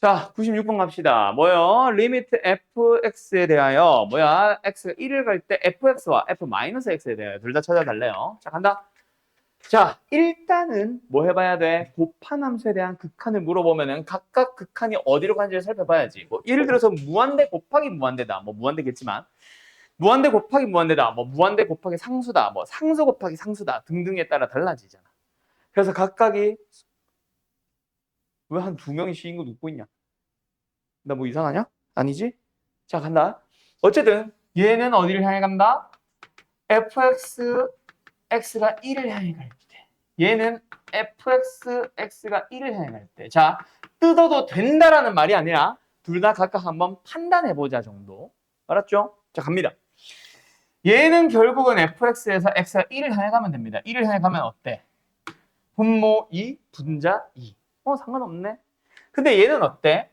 자, 96번 갑시다. 뭐요? 리미트 fx에 대하여 뭐야? x가 1을 갈 때 fx와 f-x에 대하여 둘 다 찾아달래요. 자, 간다. 자, 일단은 뭐 해봐야 돼? 곱한 함수에 대한 극한을 물어보면은 각각 극한이 어디로 가는지를 살펴봐야지. 뭐 예를 들어서 무한대 곱하기 무한대다. 뭐 무한대겠지만 무한대 곱하기 무한대다. 뭐 무한대 곱하기 상수다. 뭐 상수 곱하기 상수다. 등등에 따라 달라지잖아. 그래서 각각이 왜 한 두 명이 쉬인 거 눕고 있냐? 나 뭐 이상하냐? 아니지? 자, 간다. 어쨌든 얘는 어디를 향해 간다? fx, x가 1을 향해 갈 때. 얘는 fx, x가 1을 향해 갈 때. 자, 뜯어도 된다라는 말이 아니라 둘 다 각각 한번 판단해보자 정도. 알았죠? 자, 갑니다. 얘는 결국은 fx에서 x가 1을 향해 가면 됩니다. 1을 향해 가면 어때? 분모 2, 분자 2. 상관없네. 근데 얘는 어때?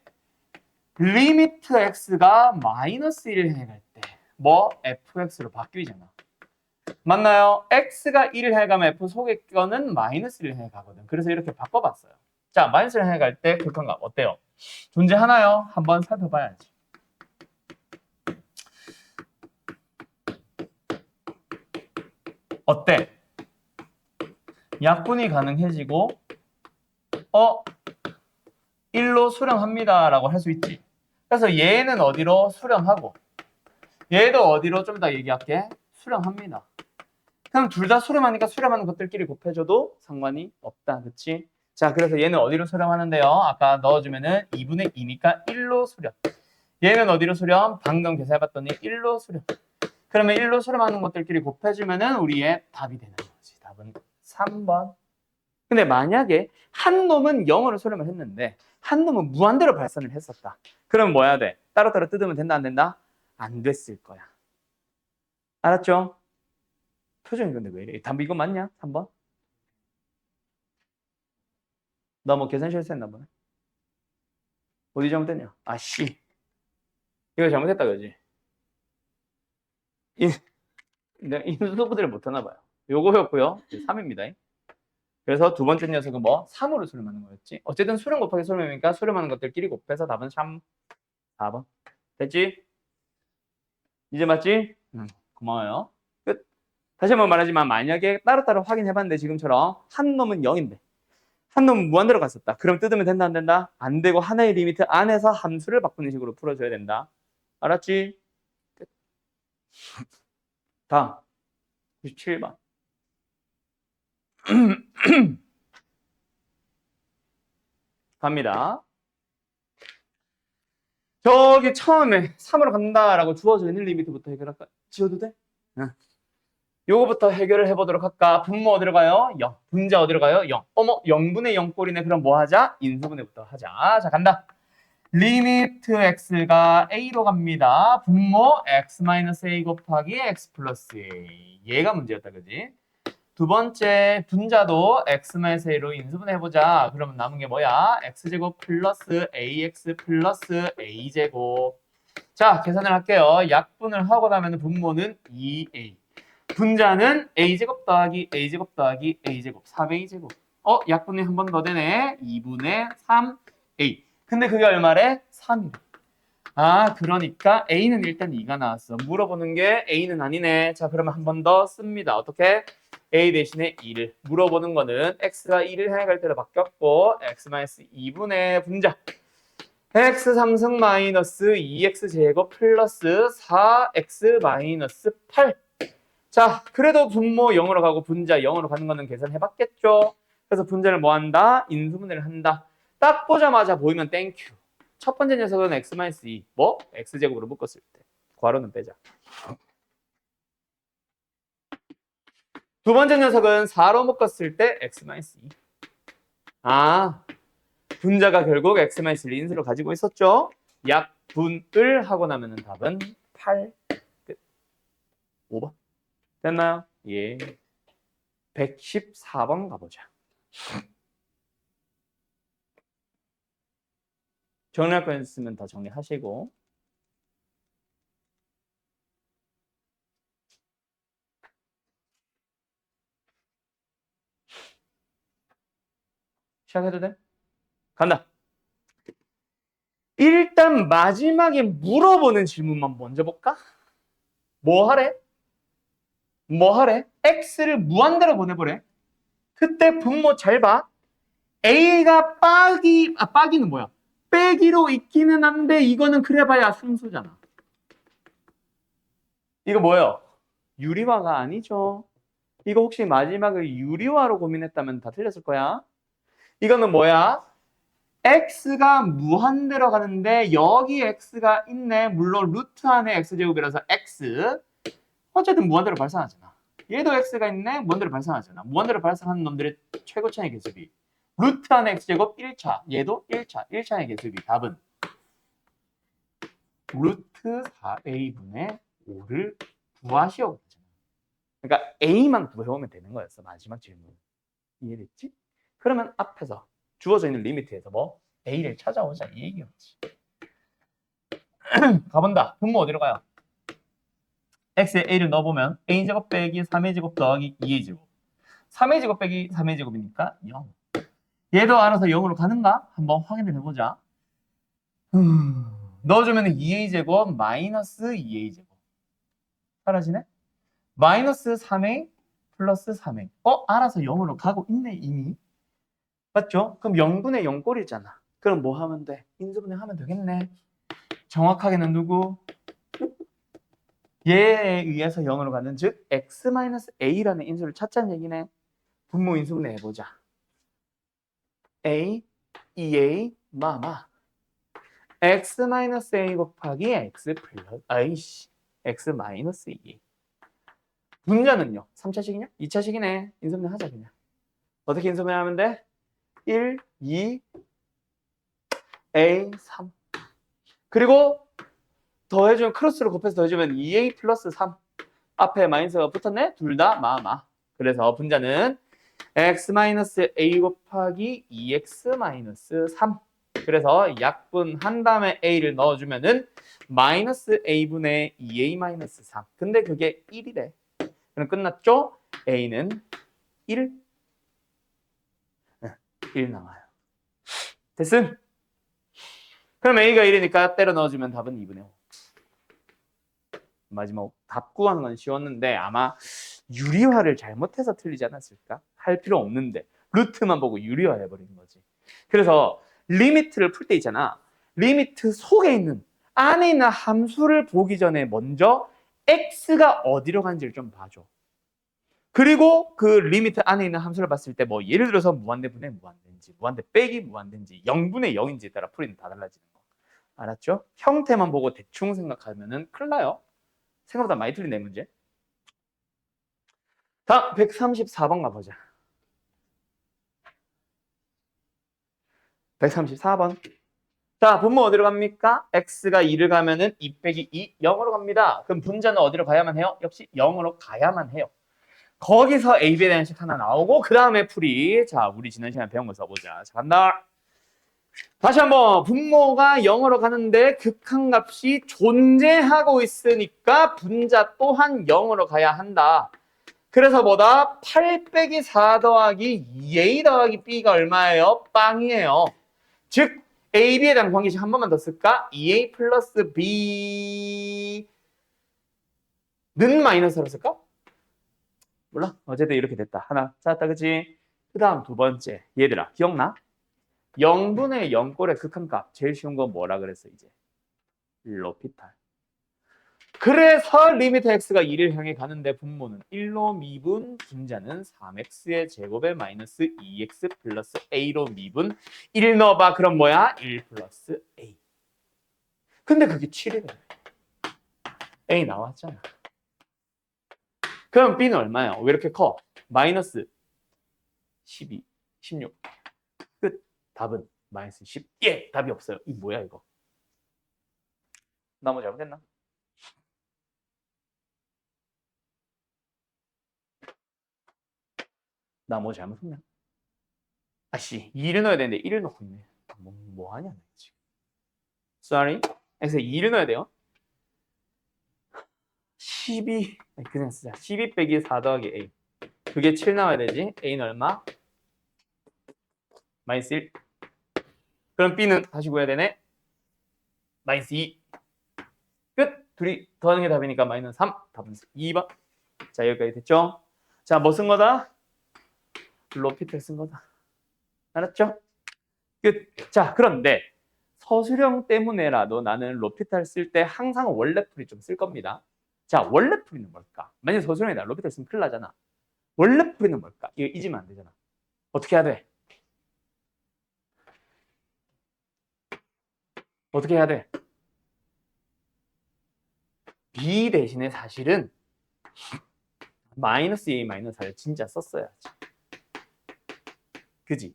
리미트 x가 마이너스 1을 향해 갈 때 뭐 fx로 바뀌잖아. 맞나요? x가 1을 향해 가면 f 속의 거는 마이너스 1을 향해 가거든. 그래서 이렇게 바꿔봤어요. 자, 마이너스 1을 향해 갈 때 극한값 어때요? 존재하나요? 한번 살펴봐야지. 어때? 약분이 가능해지고 1로 수렴합니다 라고 할 수 있지. 그래서 얘는 어디로 수렴하고 얘도 어디로 좀 더 얘기할게. 수렴합니다. 그럼 둘 다 수렴하니까 수렴하는 것들끼리 곱해줘도 상관이 없다. 그치? 자, 그래서 얘는 어디로 수렴하는데요? 아까 넣어주면은 2분의 2니까 1로 수렴. 얘는 어디로 수렴? 방금 계산해봤더니 1로 수렴. 그러면 1로 수렴하는 것들끼리 곱해주면은 우리의 답이 되는 거지. 답은 3번. 근데 만약에 한 놈은 0으로 수렴을 했는데 한 놈은 무한대로 발산을 했었다. 그럼 뭐 해야 돼? 따로따로 뜯으면 된다, 안 된다? 안 됐을 거야. 알았죠? 표정이 근데 왜 이래? 답 이거 맞냐? 3번? 나 뭐 계산 실수했나 보네. 어디 잘못됐냐? 아씨. 이거 잘못했다, 그지? 내가 인수분해를 못하나 봐요. 요거였고요. 3입니다. 그래서 두 번째 녀석은 뭐? 3으로 수렴하는 거였지. 어쨌든 수렴 곱하기 수렴이니까 수렴하는 것들끼리 곱해서 답은 3, 4번. 됐지? 이제 맞지? 고마워요. 끝. 다시 한번 말하지만 만약에 따로따로 확인해봤는데 지금처럼 한 놈은 0인데 한 놈은 무한대로 갔었다. 그럼 뜯으면 된다, 안 된다? 안 되고 하나의 리미트 안에서 함수를 바꾸는 식으로 풀어줘야 된다. 알았지? 끝. 다음 97번. 갑니다. 저기 처음에 3으로 간다라고 주어져 있는 리미트부터 해결할까? 지워도 돼? 응. 요거부터 해결을 해보도록 할까? 분모 어디로 가요? 0. 분자 어디로 가요? 0. 어머, 0분의 0꼴이네. 그럼 뭐 하자? 인수분해부터 하자. 자, 간다. 리미트 x가 a로 갑니다. 분모 x-a 곱하기 x 플러스 a. 얘가 문제였다, 그지? 두 번째 분자도 x-a로 인수분해해보자. 그러면 남은 게 뭐야? x제곱 플러스 ax 플러스 a제곱. 자, 계산을 할게요. 약분을 하고 나면 분모는 2a. 분자는 a제곱 더하기 a제곱 더하기 a제곱 4b제곱. 약분이 한 번 더 되네. 2분의 3a. 근데 그게 얼마래? 3이래. 그러니까 a는 일단 2가 나왔어. 물어보는 게 a는 아니네. 자, 그러면 한 번 더 씁니다. 어떻게? a 대신에 2를. 물어보는 거는 x가 2를 향해 갈 때로 바뀌었고 x-2분의 분자. x 3승 마이너스 2x 제곱 플러스 4x 마이너스 8. 자, 그래도 분모 0으로 가고 분자 0으로 가는 거는 계산해봤겠죠? 그래서 분자를 뭐 한다? 인수분해를 한다. 딱 보자마자 보이면 땡큐. 첫 번째 녀석은 x-2. 뭐? x제곱으로 묶었을 때. 괄호는 빼자. 두 번째 녀석은 4로 묶었을 때 x-2. 분자가 결국 x-1 인수를 가지고 있었죠? 약분을 하고 나면 답은 8. 끝. 5번. 됐나요? 예. 114번 가보자. 정리할 거 있으면 다 정리하시고. 시작해도 돼? 간다. 일단 마지막에 물어보는 질문만 먼저 볼까? 뭐 하래? 뭐 하래? x를 무한대로 보내보래. 그때 분모 잘 봐. a가 빠기는 뭐야? 빼기로 있기는 한데 이거는 그래봐야 순수잖아. 이거 뭐예요? 유리화가 아니죠. 이거 혹시 마지막을 유리화로 고민했다면 다 틀렸을 거야. 이거는 뭐야? x가 무한대로 가는데 여기 x가 있네. 물론 루트 안에 x제곱이라서 x. 어쨌든 무한대로 발산하잖아. 얘도 x가 있네. 무한대로 발산하잖아. 무한대로 발산하는 놈들의 최고차의 개수비. 루트 안에 x제곱 1차. 얘도 1차. 1차의 개수비. 답은 루트 4a분의 5를 구하시오. 그러니까 a만 구해오면 되는 거였어. 마지막 질문. 이해됐지? 그러면 앞에서 주어져 있는 리미트에서 뭐 a를 찾아오자 이 얘기였지. 가본다. 분모 어디로 가요? x에 a를 넣어보면 a제곱 빼기 3a제곱 더하기 2a제곱. 3a제곱 빼기 3a제곱이니까 0. 얘도 알아서 0으로 가는가? 한번 확인을 해보자. 넣어주면 2a제곱 마이너스 2a제곱. 사라지네? 마이너스 3a 플러스 3a. 알아서 0으로 가고 있네 이미. 맞죠? 그럼 0분의 0꼴이잖아. 그럼 뭐 하면 돼? 인수분해 하면 되겠네. 정확하게는 누구? 얘에 의해서 0으로 가는 즉 x-a라는 인수를 찾자는 얘기네. 분모 인수분해 해보자. a, 2a, 마마 x-a 곱하기 x 플러스 아이씨 x-2a. 분자는요? 3차식이냐? 2차식이네. 인수분해 하자 그냥. 어떻게 인수분해 하면 돼? 1, 2, a, 3. 그리고 더해주면 크로스로 곱해서 더해주면 2a 플러스 3. 앞에 마이너스가 붙었네? 둘 다 마마. 그래서 분자는 x-a 곱하기 2x-3. 그래서 약분한 다음에 a를 넣어주면은 마이너스 a분의 2a-3. 근데 그게 1이래. 그럼 끝났죠? a는 1. 1 나와요. 됐음? 그럼 a가 1이니까 때려 넣어주면 답은 2분의 5. 마지막 답 구하는 건 쉬웠는데 아마 유리화를 잘못해서 틀리지 않았을까? 할 필요 없는데 루트만 보고 유리화 해버리는 거지. 그래서 리미트를 풀 때 있잖아. 리미트 속에 있는 안에 있는 함수를 보기 전에 먼저 x가 어디로 간지를 좀 봐줘. 그리고 그 리미트 안에 있는 함수를 봤을 때 뭐 예를 들어서 무한대분의 무한대인지 무한대 빼기 무한대인지 0분의 0인지에 따라 풀이는 다 달라지는 거. 알았죠? 형태만 보고 대충 생각하면은 큰일 나요. 생각보다 많이 틀린 내 문제. 다음 134번 가보자. 134번. 자, 분모 어디로 갑니까? x가 2를 가면은 2 빼기 2, 0으로 갑니다. 그럼 분자는 어디로 가야만 해요? 역시 0으로 가야만 해요. 거기서 a, b에 대한 식 하나 나오고 그 다음에 풀이. 자, 우리 지난 시간에 배운 거 써보자. 자, 간다. 다시 한번 분모가 0으로 가는데 극한값이 존재하고 있으니까 분자 또한 0으로 가야 한다. 그래서 뭐다? 8 빼기 4 더하기 2a 더하기 b가 얼마예요? 빵이에요. 즉 a, b에 대한 관계식 한 번만 더 쓸까? 2a 플러스 b는 마이너스로 쓸까? 몰라. 어쨌든 이렇게 됐다. 하나 찾았다. 그치? 그 다음 두 번째. 얘들아 기억나? 0분의 0꼴의 극한값 제일 쉬운 건 뭐라 그랬어 이제? 로피탈. 그래서 리미트 x가 2를 향해 가는데 분모는 1로 미분, 분자는 3x의 제곱에 마이너스 2x 플러스 a로 미분. 1 넣어봐. 그럼 뭐야? 1 플러스 a. 근데 그게 7이래. a 나왔잖아. 그럼 b는 얼마야? 왜 이렇게 커? 마이너스 12, 16. 끝. 답은 마이너스 10. 예! 답이 없어요. 이 뭐야 이거? 나 뭐 잘못했나? 나 뭐 잘못했나? 아씨 2를 넣어야 되는데 1을 넣고 있네. 뭐 하냐 지금. Sorry. 그래서 2를 넣어야 돼요. 12 그냥 쓰자. 12 빼기 4 더하기 a. 그게 7 나와야 되지. a는 얼마? 마이너스 1. 그럼 b는 다시 구해야 되네. 마이너스 2. 끝. 둘이 더하는 게 답이니까 마이너스 3. 답은 2번. 자, 여기까지 됐죠? 자, 뭐 쓴 거다? 로피탈 쓴 거다. 알았죠? 끝. 자, 그런데 서술형 때문에라도 나는 로피탈 쓸 때 항상 원래풀이 좀 쓸 겁니다. 자, 원래풀이는 뭘까? 만약에 서술형이다. 로피탈 쓰면 큰일 나잖아. 원래풀이는 뭘까? 이거 잊으면 안 되잖아. 어떻게 해야 돼? 어떻게 해야 돼? B 대신에 사실은 마이너스 A 마이너스 4를 진짜 썼어야지. 그지?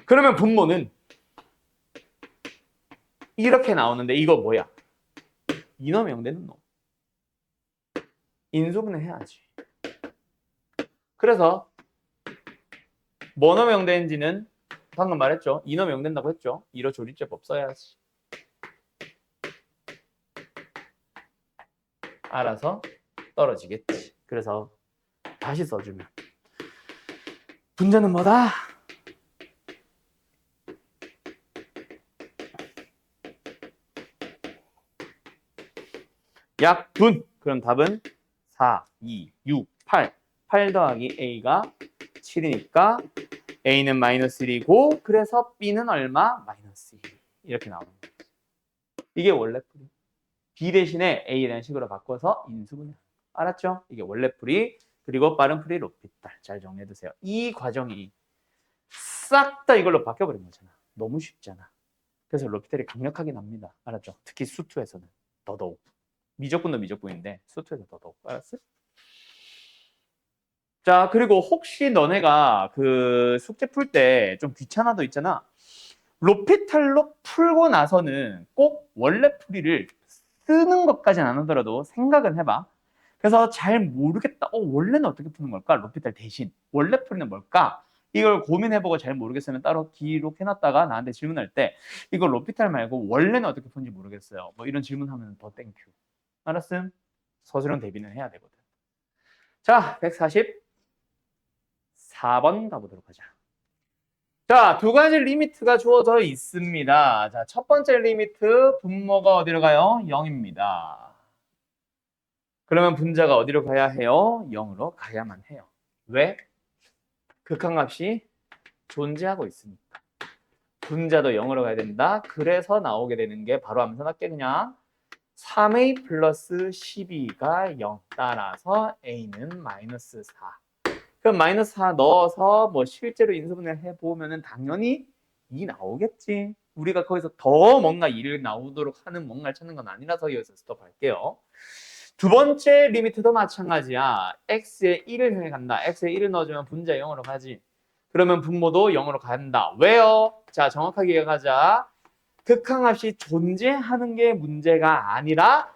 그러면 분모는 이렇게 나오는데 이거 뭐야? 이놈 명대는 놈. 인수분해 해야지. 그래서 뭐놈 명대인지는 방금 말했죠. 이놈 명된다고 했죠. 이로 조리제법 써야지. 알아서 떨어지겠지. 그래서 다시 써주면 분자는 뭐다? 약분. 그럼 답은 4, 2, 6, 8. 8 더하기 A가 7이니까 A는 마이너스 1이고 그래서 B는 얼마? 마이너스 1. 이렇게 나오는 거예요. 이게 원래풀이. B 대신에 A라는 식으로 바꿔서 인수분해. 알았죠? 이게 원래풀이. 그리고 빠른풀이 로피탈. 잘 정리해두세요. 이 과정이 싹 다 이걸로 바뀌어버린 거잖아. 너무 쉽잖아. 그래서 로피탈이 강력하게 납니다. 알았죠? 특히 수투에서는 더더욱. 미적분도 미적분인데 수투에서 더더욱. 알았어? 자, 그리고 혹시 너네가 그 숙제 풀 때 좀 귀찮아도 있잖아. 로피탈로 풀고 나서는 꼭 원래풀이를 쓰는 것까지는 안 하더라도 생각은 해봐. 그래서 잘 모르겠다. 원래는 어떻게 푸는 걸까? 로피탈 대신. 원래풀이는 뭘까? 이걸 고민해보고 잘 모르겠으면 따로 기록해놨다가 나한테 질문할 때 이거 로피탈 말고 원래는 어떻게 푸는지 모르겠어요. 뭐 이런 질문하면 더 땡큐. 알았음? 서술형 대비는 해야 되거든. 자, 144번 가보도록 하자. 자, 두 가지 리미트가 주어져 있습니다. 자, 첫 번째 리미트, 분모가 어디로 가요? 0입니다. 그러면 분자가 어디로 가야 해요? 0으로 가야만 해요. 왜? 극한값이 존재하고 있으니까. 분자도 0으로 가야 된다. 그래서 나오게 되는 게 바로 하면서 할게 그냥 3a 플러스 12가 0 따라서 a는 마이너스 4. 그럼 마이너스 4 넣어서 뭐 실제로 인수분해를 해보면은 당연히 2 나오겠지. 우리가 거기서 더 뭔가 2를 나오도록 하는 뭔가를 찾는 건 아니라서 여기서 스톱할게요. 두 번째 리미트도 마찬가지야. x에 1을 향해 간다. x에 1을 넣어주면 분자 0으로 가지. 그러면 분모도 0으로 간다. 왜요? 자, 정확하게 이해가자. 극한값이 존재하는 게 문제가 아니라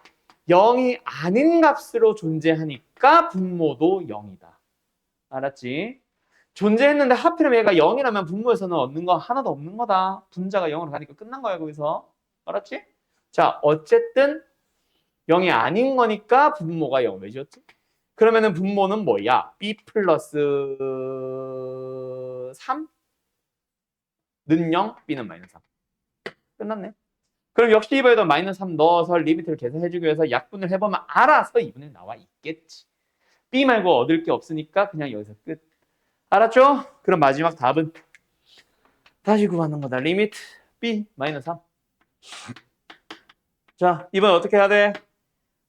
0이 아닌 값으로 존재하니까 분모도 0이다. 알았지? 존재했는데 하필이면 얘가 0이라면 분모에서는 얻는 거 하나도 없는 거다. 분자가 0으로 가니까 끝난 거야 거기서. 알았지? 자, 어쨌든 0이 아닌 거니까 분모가 0. 왜 지었지? 그러면은 분모는 뭐야? b 플러스 3는 0, b는 마이너스 3. 끝났네. 그럼 역시 이번에도 마이너스 3 넣어서 리미트를 계산해주기 위해서 약분을 해보면 알아서 2분의 나와 있겠지. b 말고 얻을 게 없으니까 그냥 여기서 끝. 알았죠? 그럼 마지막 답은 다시 구하는 거다. 리미트 b 마이너스 3. 자, 이번 어떻게 해야 돼?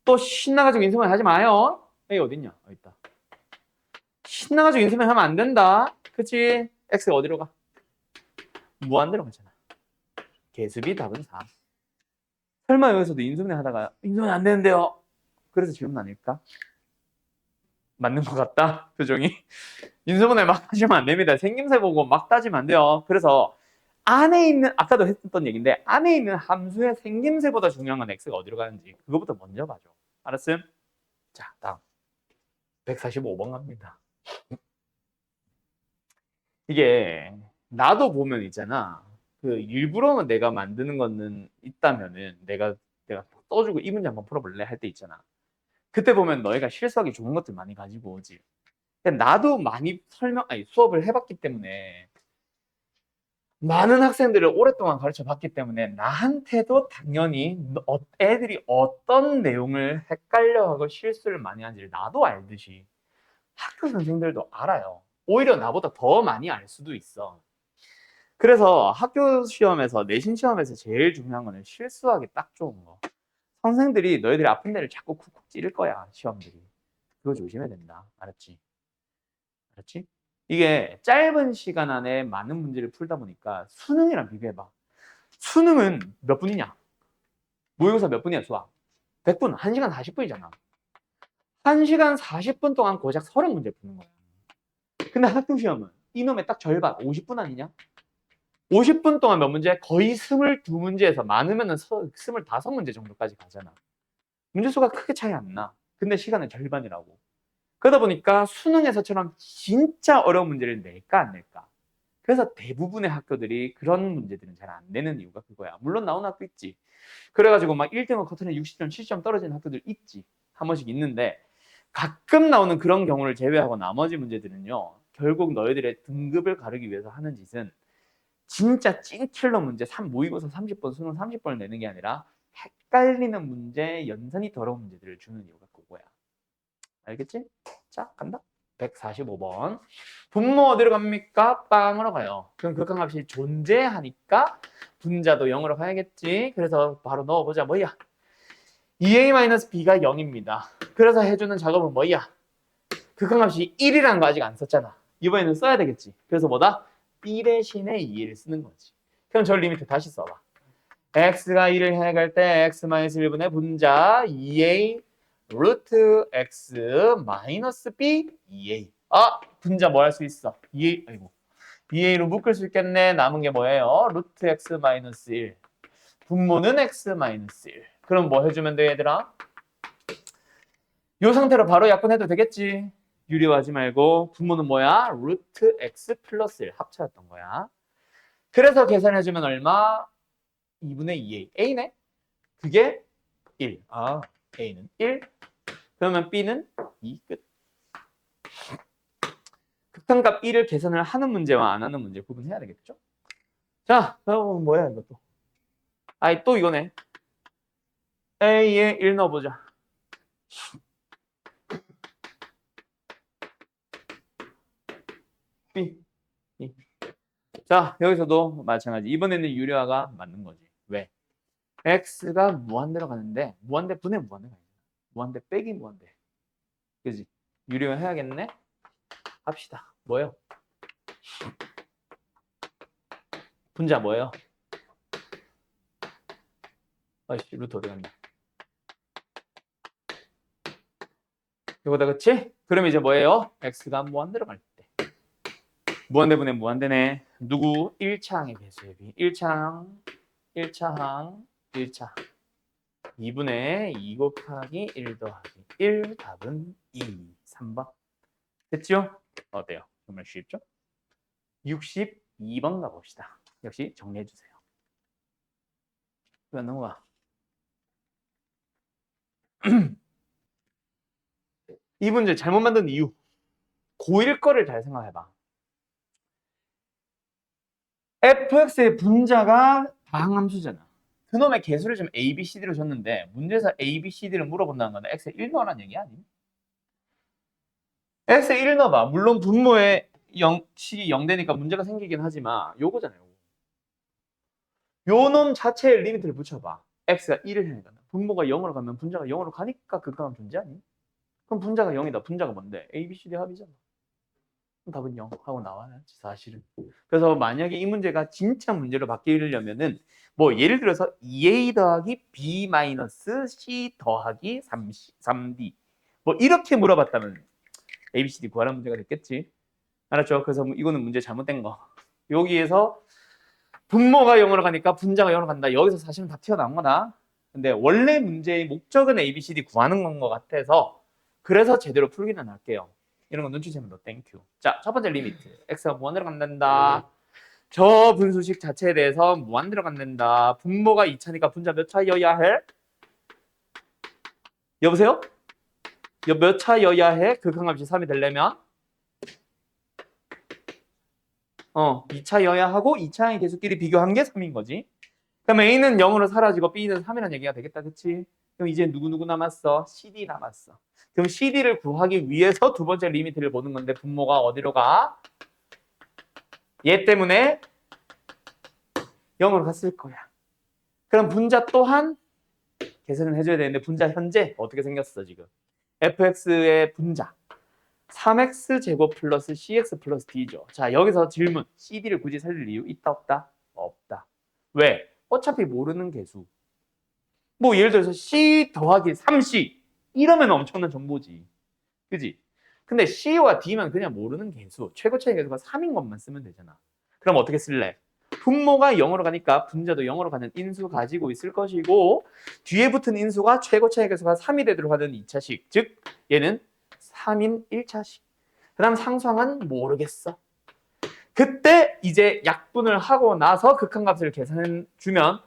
또 신나가지고 인수분해 하지 마요. a 어딨냐? 여기 있다. 신나가지고 인수분해 하면 안 된다. 그치? x가 어디로 가? 무한대로 가잖아. 개수비 답은 4. 설마 여기서도 인수분해 하다가 인수분해 안 되는데요? 그래서 질문 아닐까? 맞는 것 같다? 표정이. 인수분해 막 하시면 안 됩니다. 생김새 보고 막 따지면 안 돼요. 그래서 안에 있는, 아까도 했던 얘기인데 안에 있는 함수의 생김새보다 중요한 건 x가 어디로 가는지 그거부터 먼저 봐줘. 알았음? 자, 다음 145번 갑니다. 이게 나도 보면 있잖아. 그 일부러는 내가 만드는 거는 있다면은 내가 써주고 이 문제 한번 풀어볼래 할 때 있잖아. 그때 보면 너희가 실수하기 좋은 것들 많이 가지고 오지. 근데 나도 많이 수업을 해봤기 때문에 많은 학생들을 오랫동안 가르쳐 봤기 때문에 나한테도 당연히 애들이 어떤 내용을 헷갈려하고 실수를 많이 하는지를 나도 알듯이 학교 선생님들도 알아요. 오히려 나보다 더 많이 알 수도 있어. 그래서 학교 시험에서, 내신 시험에서 제일 중요한 거는 실수하기 딱 좋은 거. 선생들이 너희들이 아픈 데를 자꾸 쿡쿡 찌를 거야, 시험들이. 그거 조심해야 된다. 알았지? 알았지? 이게 짧은 시간 안에 많은 문제를 풀다 보니까 수능이랑 비교해봐. 수능은 몇 분이냐? 모의고사 몇 분이야, 수학? 100분, 1시간 40분이잖아. 1시간 40분 동안 고작 30문제 푸는 거야. 근데 학교 시험은 이놈의 딱 절반, 50분 아니냐? 50분 동안 몇 문제? 거의 22문제에서 많으면 25문제 정도까지 가잖아. 문제수가 크게 차이 안 나. 근데 시간은 절반이라고. 그러다 보니까 수능에서처럼 진짜 어려운 문제를 낼까 안 낼까? 그래서 대부분의 학교들이 그런 문제들은 잘 안 내는 이유가 그거야. 물론 나오는 학교 있지. 그래가지고 막 1등을 커트는 60점, 70점 떨어지는 학교들 있지. 한 번씩 있는데 가끔 나오는 그런 경우를 제외하고 나머지 문제들은요. 결국 너희들의 등급을 가르기 위해서 하는 짓은 진짜 찐킬러 문제, 모의고사 30번, 수능 30번을 내는 게 아니라 헷갈리는 문제, 연산이 더러운 문제들을 주는 이유가 그거야. 알겠지? 자, 간다. 145번. 분모 어디로 갑니까? 빵으로 가요. 그럼 극한값이 존재하니까 분자도 0으로 가야겠지. 그래서 바로 넣어보자. 뭐야? 2a-b가 0입니다. 그래서 해주는 작업은 뭐야? 극한값이 1이라는 거 아직 안 썼잖아. 이번에는 써야 되겠지. 그래서 뭐다? b 대신에 2를 쓰는 거지. 그럼 저 리미트 다시 써봐. x가 1을 해갈 때 x-1분의 분자 2a 루트 x 마이너스 b 2a. 아, 분자 뭐 할 수 있어? 2a, 아이고. 2a로 묶을 수 있겠네. 남은 게 뭐예요? 루트 x 마이너스 1. 분모는 x 마이너스 1. 그럼 뭐 해주면 돼, 얘들아? 이 상태로 바로 약분해도 되겠지. 유리화하지 말고 분모는 뭐야? 루트 x 플러스 1 합쳐였던 거야. 그래서 계산해주면 얼마? 2분의 2a. a네? 그게 1. 아, a는 1. 그러면 b는 2. 끝. 극한값 1을 계산을 하는 문제와 안 하는 문제 구분해야 되겠죠? 자, 그럼 뭐야 이것도. 아이, 또 이거네. a에 1 넣어보자. b. 2. 자, 여기서도 마찬가지. 이번에는 유리화가 맞는 거지. 왜? x가 무한대로 가는데 무한대 분의 무한대가 아니야. 무한대 빼기 무한대. 그지? 유리화 해야겠네? 합시다. 뭐예요? 분자 뭐예요? 아이씨, 루트 어디 갔냐? 이거다, 그치? 그럼 이제 뭐예요? x가 무한대로 갈 때. 무한대분의 무한대네. 누구? 1차항의 배수의 비. 1차항, 1차항, 1차. 2분의 2 곱하기 1 더하기 1. 답은 2. 3번. 됐죠? 어때요? 정말 쉽죠? 62번 가봅시다. 역시 정리해주세요. 왜 넘어가? 이 문제 잘못 만든 이유. 고1 거를 잘 생각해봐. fx의 분자가 다항함수잖아. 그놈의 개수를 좀 a, b, c, d로 줬는데 문제에서 a, b, c, d를 물어본다는 건 x에 1 넣으라는 얘기 아니? x에 1 넣어봐. 물론 분모에 0이 0 되니까 문제가 생기긴 하지만 요거잖아요. 요 놈 자체의 리미트를 붙여봐. x가 1을 해니까 분모가 0으로 가면 분자가 0으로 가니까 극한함 존재하니? 그럼 분자가 0이다. 분자가 뭔데? a, b, c, d 합이잖아. 답은 0 하고 나와야지 사실은. 그래서 만약에 이 문제가 진짜 문제로 바뀌려면은 뭐 예를 들어서 2a 더하기 b 마이너스 c 더하기 3d 뭐 이렇게 물어봤다면 a, b, c, d 구하라는 문제가 됐겠지. 알았죠? 그래서 이거는 문제 잘못된 거. 여기에서 분모가 0으로 가니까 분자가 0으로 간다. 여기서 사실은 다 튀어나온 거다. 근데 원래 문제의 목적은 a, b, c, d 구하는 건 것 같아서 그래서 제대로 풀기는 할게요. 이런 거 눈치채면 너 땡큐. 자, 첫 번째 리미트. x가 무한대로 간단다. 저 분수식 자체에 대해서 무한대로 간단다. 분모가 2차니까 분자 몇 차여야 해? 여보세요? 몇 차여야 해? 극한값이 3이 되려면? 2차여야 하고 2차의 개수끼리 비교한 게 3인 거지. 그럼 A는 0으로 사라지고 B는 3이라는 얘기가 되겠다. 그치? 그럼 이제 누구 남았어? CD 남았어. 그럼 CD를 구하기 위해서 두 번째 리미트를 보는 건데 분모가 어디로 가? 얘 때문에 0으로 갔을 거야. 그럼 분자 또한 계산을 해줘야 되는데 분자 현재 어떻게 생겼어 지금? fx의 분자 3x 제곱 플러스 cx 플러스 d죠. 자 여기서 질문 cd를 굳이 살릴 이유 있다 없다? 없다. 왜? 어차피 모르는 개수. 뭐 예를 들어서 c 더하기 3c 이러면 엄청난 정보지. 그지? 근데 c와 d면 그냥 모르는 개수. 최고 차이 개수가 3인 것만 쓰면 되잖아. 그럼 어떻게 쓸래? 분모가 0으로 가니까 분자도 0으로 가는 인수 가지고 있을 것이고 뒤에 붙은 인수가 최고 차이 개수가 3이 되도록 하는 2차식. 즉 얘는 3인 1차식. 그 다음 상수항은 모르겠어. 그때 이제 약분을 하고 나서 극한값을 계산해 주면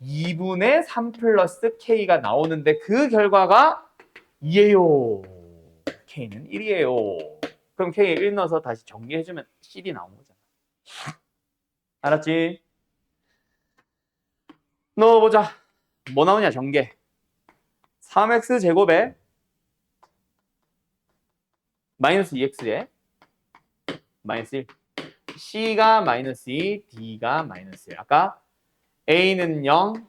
2분의 3 플러스 K가 나오는데 그 결과가 2예요. K는 1이에요. 그럼 K에 1 넣어서 다시 정리해주면 CD 나오는 거잖아. 알았지? 넣어보자. 뭐 나오냐 전개. 3x 제곱에 마이너스 2x에 마이너스 1. C가 마이너스 2, D가 마이너스 1. 아까 A는 0,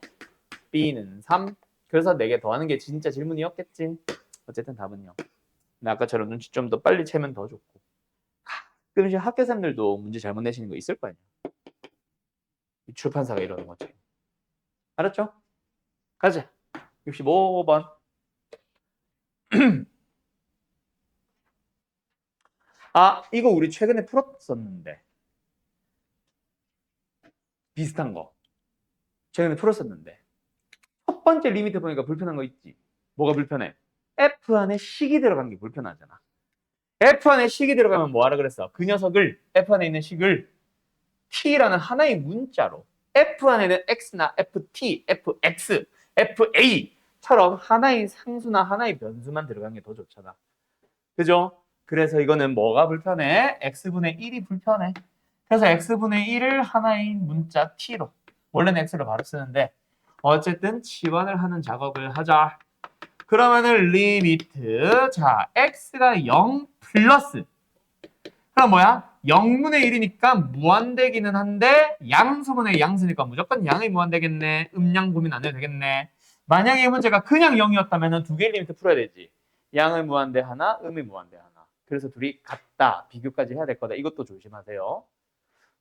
B는 3. 그래서 4개 더하는 게 진짜 질문이었겠지. 어쨌든 답은 0. 근데 아까처럼 눈치 좀 더 빨리 채면 더 좋고. 가끔씩 학교생들도 문제 잘못 내시는 거 있을 거 아니야. 출판사가 이러는 거지. 알았죠? 가자. 65번. 아, 이거 우리 최근에 풀었었는데. 비슷한 거. 최근에 풀었었는데. 첫 번째 리미트 보니까 불편한 거 있지. 뭐가 불편해? F 안에 식이 들어간 게 불편하잖아. F 안에 식이 들어가면 뭐 하라 그랬어? 그 녀석을, F 안에 있는 식을 T라는 하나의 문자로 F 안에는 X나 FT, FX, FA처럼 하나의 상수나 하나의 변수만 들어간 게 더 좋잖아. 그죠? 그래서 이거는 뭐가 불편해? X분의 1이 불편해. 그래서 X분의 1을 하나의 문자 T로, 원래는 X로 바로 쓰는데 어쨌든 치환을 하는 작업을 하자. 그러면은 리미트, 자 X가 0 플러스, 그럼 뭐야? 0분의 1이니까 무한대기는 한데 양수분의 양수니까 무조건 양의 무한대겠네. 음양 고민 안 해도 되겠네. 만약에 이 문제가 그냥 0이었다면 두 개의 리미트 풀어야 되지. 양의 무한대 하나, 음의 무한대 하나. 그래서 둘이 같다. 비교까지 해야 될 거다. 이것도 조심하세요.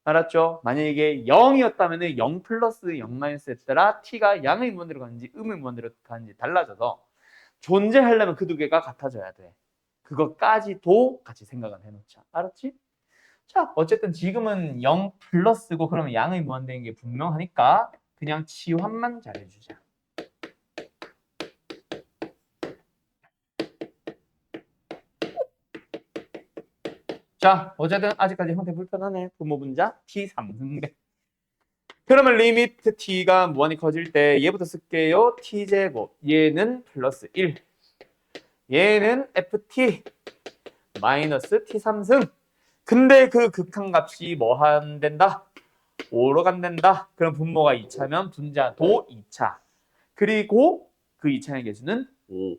알았죠? 만약에 이게 0이었다면 0 플러스 0 마이너스 했더라 t가 양의 무한대로 가는지 음의 무한대로 가는지 달라져서 존재하려면 그 두 개가 같아져야 돼. 그것까지도 같이 생각을 해놓자. 알았지? 자, 어쨌든 지금은 0 플러스고 그러면 양의 무한대인 게 분명하니까 그냥 치환만 잘해주자. 자, 어쨌든 아직까지 형태 불편하네. 분모 분자 t 3승배. 그러면 리미트 t가 무한히 커질 때 얘부터 쓸게요. t제곱. 얘는 플러스 1. 얘는 ft 마이너스 t3승. 근데 그 극한값이 뭐 한댄다? 5로 간댄다. 그럼 분모가 2차면 분자도 2차. 그리고 그 2차의 개수는 5.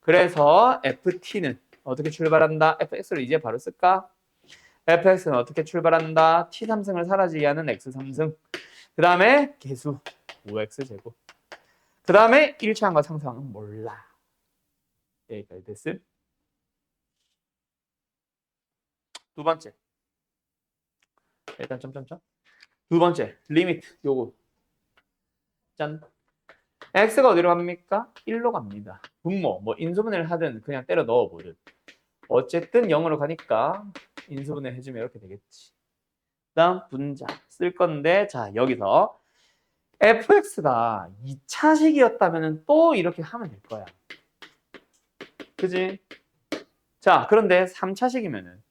그래서 ft는 어떻게 출발한다? fx를 이제 바로 쓸까? fx는 어떻게 출발한다? t3승을 사라지게 하는 x3승. 그 다음에 개수 5x제곱. 그 다음에 1차항과 상수항은 몰라. 여기까지 됐음. 두 번째. 일단 점점점. 두 번째 리미트 요거. 짠. x가 어디로 갑니까? 1로 갑니다. 분모 뭐 인수분해를 하든 그냥 때려 넣어보든 어쨌든 0으로 가니까 인수분해 해주면 이렇게 되겠지. 다음 분자 쓸 건데 자 여기서 fx가 2차식이었다면 또 이렇게 하면 될 거야. 그지? 자 그런데 3차식이면은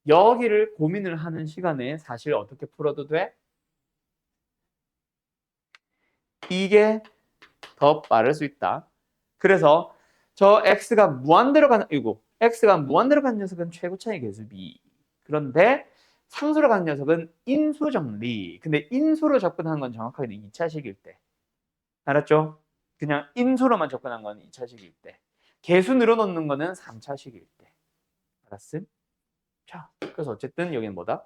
여기를 고민을 하는 시간에 사실 어떻게 풀어도 돼? 이게 더 빠를 수 있다. 그래서 저 x가 무한대로 가는 녀석은 최고 차이 개수 b. 그런데 상수로 가는 녀석은 인수 정리. 근데 인수로 접근하는 건 정확하게 2차식일 때. 알았죠? 그냥 인수로만 접근한 건 2차식일 때. 개수 늘어놓는 거는 3차식일 때. 알았음? 자, 그래서 어쨌든 여기는 뭐다?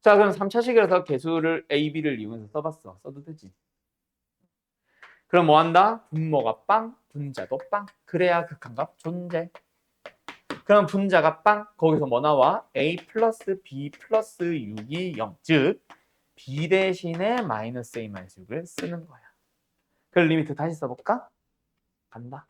자, 그럼 3차식이라서 개수를 A, B를 이용해서 써봤어. 써도 되지. 그럼 뭐 한다? 분모가 빵, 분자도 빵. 그래야 극한값 존재. 그럼 분자가 빵. 거기서 뭐 나와? A 플러스 B 플러스 6이 0. 즉, B 대신에 마이너스 A 마이너스 6을 쓰는 거야. 그럼 리미트 다시 써볼까? 간다.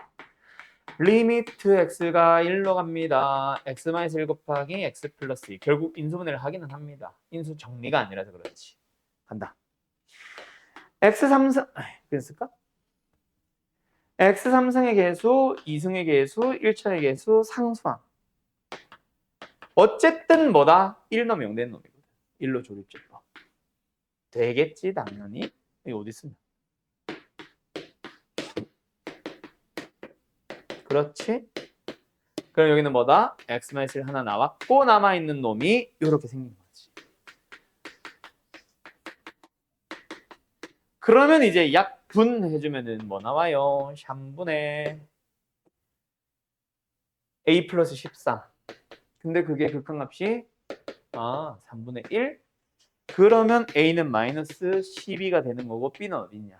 리미트 x가 1로 갑니다. x 마이너스 1 곱하기 x 플러스 2. 결국 인수분해를 하기는 합니다. 인수 정리가 아니라서 그렇지. 간다. x 3승, 그랬을까? x 3승의 개수, 2승의 개수, 1차의 개수, 상수항. 어쨌든 뭐다? 1 넣으면 0 되는 놈이거든. 1로 조립제법. 되겠지, 당연히. 이거 어디 있으면. 그렇지? 그럼 여기는 뭐다? x-1 하나 나왔고 남아있는 놈이 이렇게 생긴 거지. 그러면 이제 약분 해주면은 뭐 나와요? 3분의 a 플러스 14. 근데 그게 극한값이 3분의 1? 그러면 a는 마이너스 12가 되는 거고 b는 어딨냐?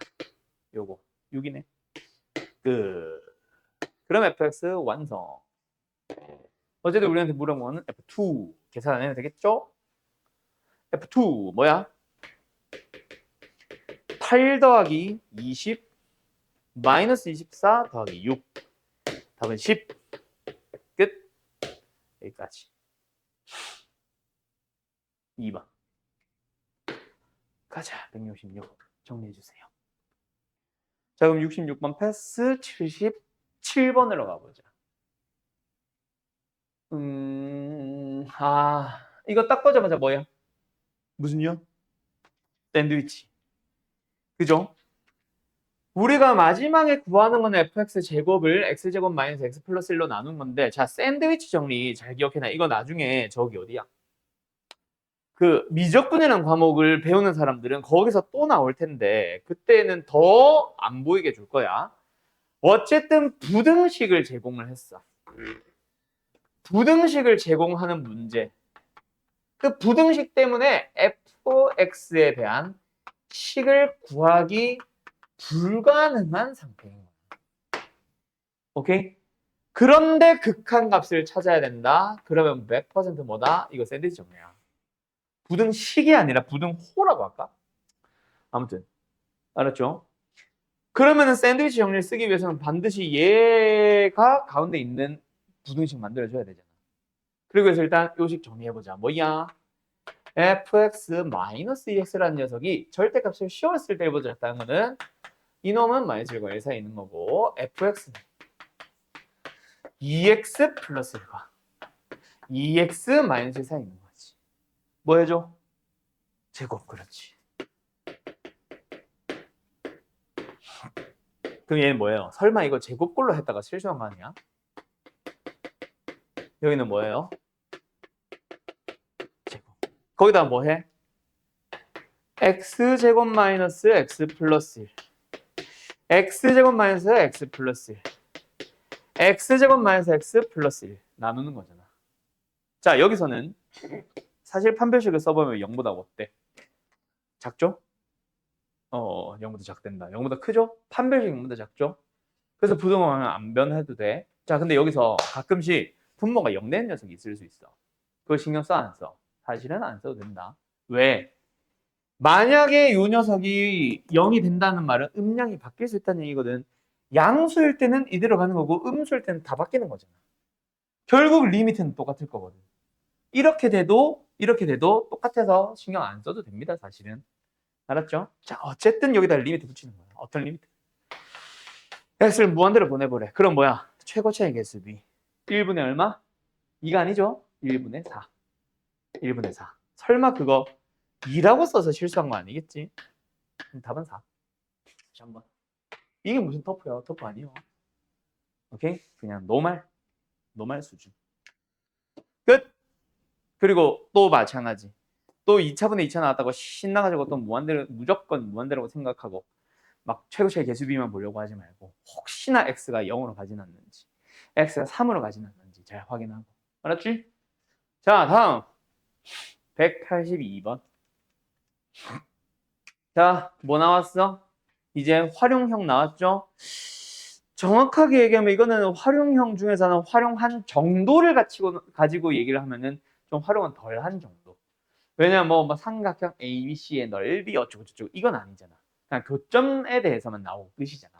요거 6이네. 그럼 fx 완성. 어쨌든 우리한테 물어본 거는 F2 계산 안 해도 되겠죠? F2 뭐야? 8 더하기 20 마이너스 24 더하기 6 답은 10 끝. 여기까지. 2번 가자. 166 정리해주세요. 자, 그럼 66번 패스. 77번으로 가보자. 이거 딱 보자마자 뭐야? 무슨요? 샌드위치. 그죠? 우리가 마지막에 구하는 건 fx 제곱을 x제곱 마이너스 x 플러스 1로 나눈 건데, 자, 샌드위치 정리 잘 기억해놔. 이거 나중에 저기 어디야? 그 미적분이라는 과목을 배우는 사람들은 거기서 또 나올 텐데, 그때는 더 안 보이게 줄 거야. 어쨌든 부등식을 제공을 했어. 부등식을 제공하는 문제. 그 부등식 때문에 fx에 대한 식을 구하기 불가능한 상태인 거야. 오케이? 그런데 극한값을 찾아야 된다. 그러면 100% 뭐다? 이거 샌드위치 정리야. 부등식이 아니라 부등호라고 할까? 아무튼 알았죠? 그러면은 샌드위치 정리를 쓰기 위해서는 반드시 얘가 가운데 있는 부등식 만들어줘야 되잖아. 그리고 해서 일단 요식 정리해보자. 뭐야? fx-2x라는 녀석이 절대값을 씌웠을 때 보자였다는 거는 이놈은 마이너스 1과 1 사이에 있는 거고 fx는 2x 플러스 1과 2x 마이너스 1 사이에 있는 거지. 뭐 해줘? 제곱. 그렇지. 그럼 얘는 뭐예요? 설마 이거 제곱꼴로 했다가 실수한 거 아니야? 여기는 뭐예요? 제곱. 거기다 뭐 해? x제곱 마이너스 x 플러스 1 x제곱 마이너스 x 플러스 1 x제곱 마이너스 x 플러스 1 나누는 거잖아. 자, 여기서는 사실 판별식을 써보면 0보다 어때? 작죠? 0보다 작된다. 0보다 크죠? 판별식 0보다 작죠? 그래서 부등호는 안 변해도 돼. 자, 근데 여기서 가끔씩 분모가 0 되는 녀석이 있을 수 있어. 그걸 신경 써, 안 써? 사실은 안 써도 된다. 왜? 만약에 이 녀석이 0이 된다는 말은 음량이 바뀔 수 있다는 얘기거든. 양수일 때는 이대로 가는 거고 음수일 때는 다 바뀌는 거잖아. 결국 리미트는 똑같을 거거든. 이렇게 돼도 똑같아서 신경 안 써도 됩니다, 사실은. 알았죠? 자, 어쨌든 여기다 리미트 붙이는 거야. 어떤 리미트? x를 무한대로 보내보래. 그럼 뭐야? 최고차의 개수비 1분의 얼마? 2가 아니죠? 1분의 4. 1분의 4. 설마 그거 2라고 써서 실수한 거 아니겠지? 답은 4. 다시 한번. 이게 무슨 터프야? 터프 아니요. 오케이? 그냥 노말 수준. 그리고 또 마찬가지. 또 2차분의 2차 나왔다고 신나가지고 또 무조건 무한대라고 생각하고 막 최고치의 개수비만 보려고 하지 말고 혹시나 x가 0으로 가진 않는지 x가 3으로 가진 않는지 잘 확인하고. 알았지? 자, 다음 182번. 자, 뭐 나왔어? 이제 활용형 나왔죠? 정확하게 얘기하면 이거는 활용형 중에서는 활용한 정도를 가지고 얘기를 하면은 좀 활용은 덜한 정도. 왜냐면 뭐 삼각형 ABC의 넓이 어쩌고저쩌고 이건 아니잖아. 그냥 교점에 대해서만 나오고 끝이잖아.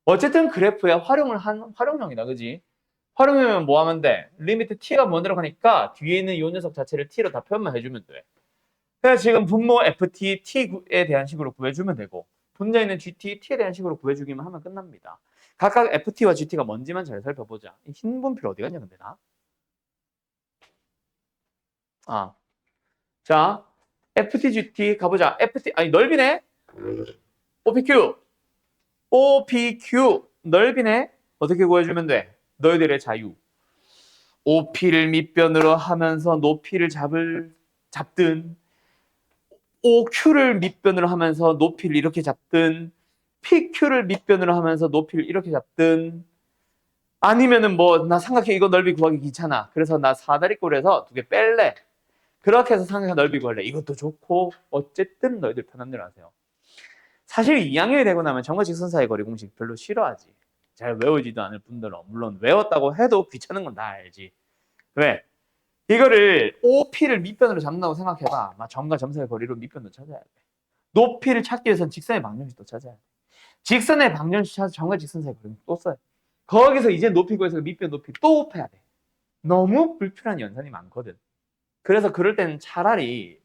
어쨌든 그래프에 활용을 한 활용형이다, 그지? 활용하면 뭐 하면 돼? 리미트 t가 뭐 들어가니까 뒤에 있는 이 녀석 자체를 t로 다 표현만 해주면 돼. 그래서 지금 분모 ft t에 대한 식으로 구해주면 되고 분자에 있는 gt t에 대한 식으로 구해주기만 하면 끝납니다. 각각 ft와 gt가 뭔지만 잘 살펴보자. 흰 분필 어디 갔냐 근데 나? 자, ft gt 가보자. ft 아니 넓이네. opq opq 넓이네. 어떻게 구해주면 돼? 너희들의 자유. OP를 밑변으로 하면서 높이를 잡든 OQ를 밑변으로 하면서 높이를 이렇게 잡든 PQ를 밑변으로 하면서 높이를 이렇게 잡든 아니면은 뭐 나 삼각형 이거 넓이 구하기 귀찮아. 그래서 나 사다리꼴에서 두 개 뺄래. 그렇게 해서 삼각형 넓이 구할래. 이것도 좋고 어쨌든 너희들 편한 대로 하세요. 사실 2학년이 되고 나면 정거직선사의 거리 공식 별로 싫어하지. 잘 외우지도 않을 분들은 물론 외웠다고 해도 귀찮은 건 다 알지. 왜? 이거를 OP를 밑변으로 잡는다고 생각해봐. 점과 점선의 거리로 밑변도 찾아야 돼. 높이를 찾기 위해서는 직선의 방정식도 찾아야 돼. 직선의 방정식 찾아서 점과 직선 사이의 거리를 또 써야 돼. 거기서 이제 높이 구해서 밑변 높이 또 곱해야 돼. 너무 불필요한 연산이 많거든. 그래서 그럴 때는 차라리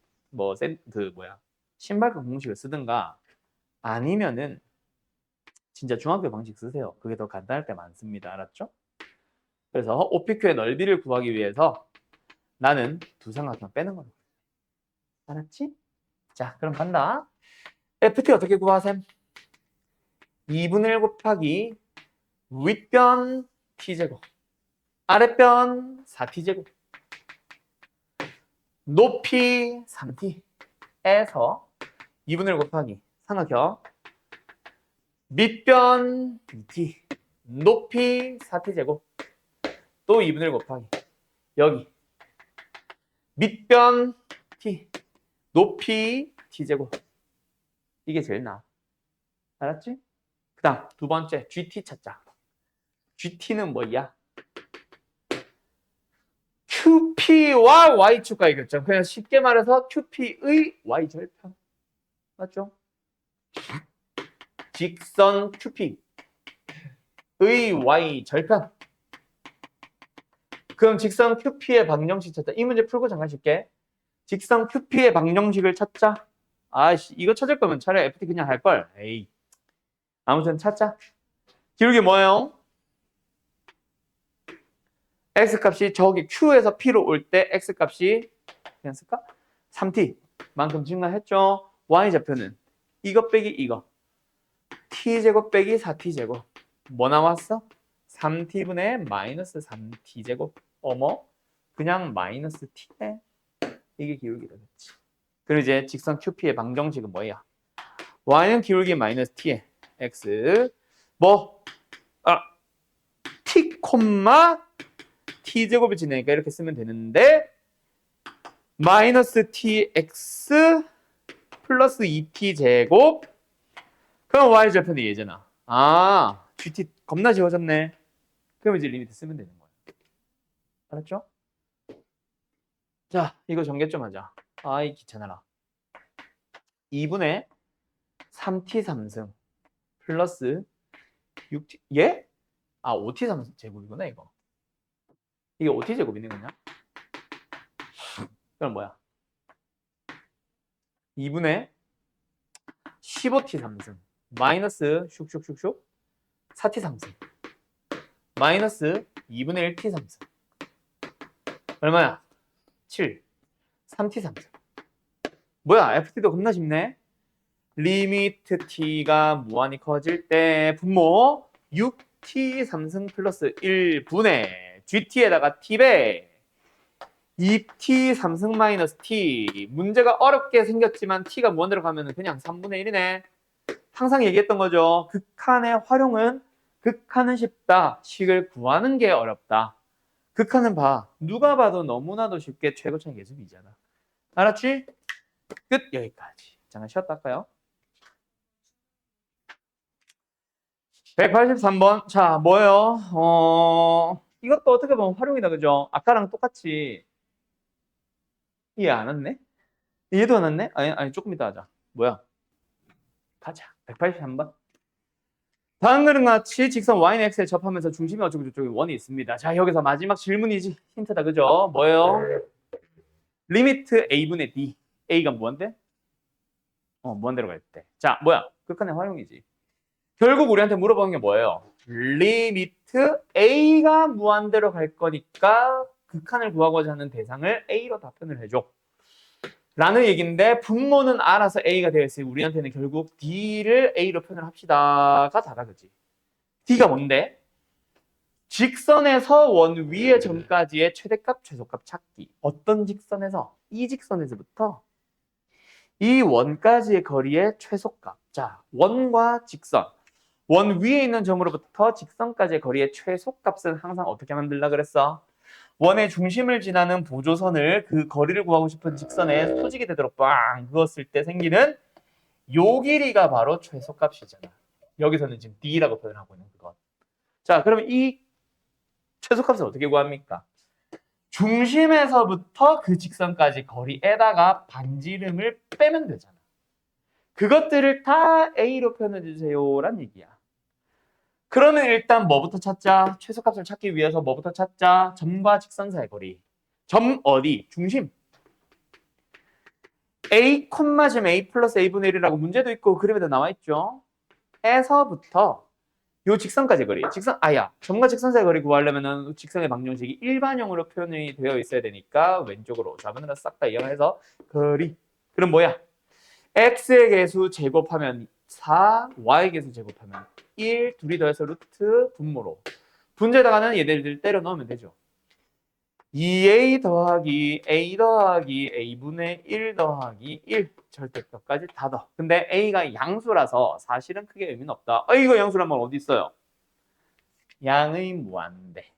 신발끈 공식을 쓰든가 아니면은 진짜 중학교 방식 쓰세요. 그게 더 간단할 때 많습니다. 알았죠? 그래서 OPQ의 넓이를 구하기 위해서 나는 두 삼각형 빼는 거야. 알았지? 자, 그럼 간다. FT 어떻게 구하셈? 2분의 1 곱하기 윗변 t제곱, 아랫변 4t제곱, 높이 3t에서 2분의 1 곱하기 삼각형 밑변 2t, 높이 4t제곱, 또 2분의 1 곱하기 여기 밑변 t, 높이 t제곱. 이게 제일 나아. 알았지? 그 다음 두 번째 GT 찾자. GT는 뭐야? QP와 Y축과의 교점. 그냥 쉽게 말해서 QP의 Y절편. 맞죠? 직선 QP의 Y절편. 그럼 직선 QP의 방정식 찾자. 이 문제 풀고 잠깐 쉴게. 직선 QP의 방정식을 찾자. 아이씨, 이거 찾을 거면 차라리 FT 그냥 할 걸. 에이. 아무튼 찾자. 기울기 뭐예요? X값이 저기 Q에서 P로 올 때 X값이 그냥 쓸까? 3T 만큼 증가했죠. Y좌표는 이거 빼기 이거 T제곱 빼기 4T제곱 뭐 나왔어? 3T분의 마이너스 3T제곱. 어머 그냥 마이너스 T네. 이게 기울기다 그렇지. 그럼 이제 직선 QP의 방정식은 뭐야? Y는 기울기 마이너스 T에 X T, T제곱이 지내니까 이렇게 쓰면 되는데 마이너스 TX 플러스 2T제곱. 그럼 Y절편이 얘잖아. GT 겁나 지워졌네. 그럼 이제 리미트 쓰면 되는 거야. 알았죠? 자, 이거 전개 좀 하자. 아이 귀찮아라. 2분의 3T 3승 플러스 6T 예? 5T 3승 제곱이구나 이거. 이게 5T 제곱이네 그냥. 그럼 뭐야? 2분의 15T 3승 마이너스 슉슉슉슉 4T 3승 마이너스 2분의 1T 3승 얼마야? 7 3T 3승. 뭐야? FT도 겁나 쉽네. 리미트 T가 무한히 커질 때 분모 6T 3승 플러스 1분의 GT에다가 T배 2t 3승 마이너스 t. 문제가 어렵게 생겼지만 t가 무한대로 가면 그냥 3분의 1이네. 항상 얘기했던 거죠. 극한의 활용은 극한은 쉽다. 식을 구하는 게 어렵다. 극한은 봐. 누가 봐도 너무나도 쉽게 최고차의 계수비잖아. 알았지? 끝. 여기까지. 잠깐 쉬었다 할까요? 183번. 자, 뭐예요? 이것도 어떻게 보면 활용이다, 그죠? 아까랑 똑같이 이해 안 왔네? 이해도 안 왔네? 아니, 조금 이따 하자. 뭐야? 가자. 183번. 다음들은 같이 직선 y는 x에 접하면서 중심이 어쩌고 저쩌고 원이 있습니다. 자, 여기서 마지막 질문이지. 힌트다, 그죠? 뭐예요? 리미트 a분의 d. a가 무한대? 무한대로 갈 때. 자, 뭐야? 극한의 활용이지. 결국 우리한테 물어보는 게 뭐예요? 리미트 a가 무한대로 갈 거니까 극한을 구하고자 하는 대상을 a로 답변을 해줘. 라는 얘기인데 분모는 알아서 a가 되어 있으니 우리한테는 결국 d를 a로 표현을 합시다가 다다, 그지? d가 뭔데? 직선에서 원 위의 점까지의 최대값, 최소값 찾기. 어떤 직선에서? 이 직선에서부터 이 원까지의 거리의 최소값. 자, 원과 직선. 원 위에 있는 점으로부터 직선까지의 거리의 최소값은 항상 어떻게 만들라 그랬어? 원의 중심을 지나는 보조선을 그 거리를 구하고 싶은 직선에 소직이 되도록 빵 그었을 때 생기는 요 길이가 바로 최소값이잖아. 여기서는 지금 D라고 표현하고 있는 그것. 자, 그러면 이 최소값을 어떻게 구합니까? 중심에서부터 그 직선까지 거리에다가 반지름을 빼면 되잖아. 그것들을 다 A로 표현해 주세요란 얘기야. 그러면 일단 뭐부터 찾자? 최소값을 찾기 위해서 뭐부터 찾자? 점과 직선 사이의 거리. 점 어디? 중심. A, 지금 A 플러스 A분의 1이라고 문제도 있고 그림에도 나와 있죠. 에서부터 요 직선까지 거리. 점과 직선 사이의 거리 구하려면은 직선의 방정식이 일반형으로 표현이 되어 있어야 되니까 왼쪽으로 좌변으로 싹 다 이용해서 거리. 그럼 뭐야? x의 개수 제곱하면 4, y의 개수 제곱하면 1, 둘이 더해서 루트 분모로. 분제에다가는 얘네들 때려 넣으면 되죠. 2a 더하기 a 더하기 a분의 1 더하기 1 절대값까지 다 더해. 근데 a가 양수라서 사실은 크게 의미는 없다. 이거 양수라면 어디 있어요? 양의 무한대.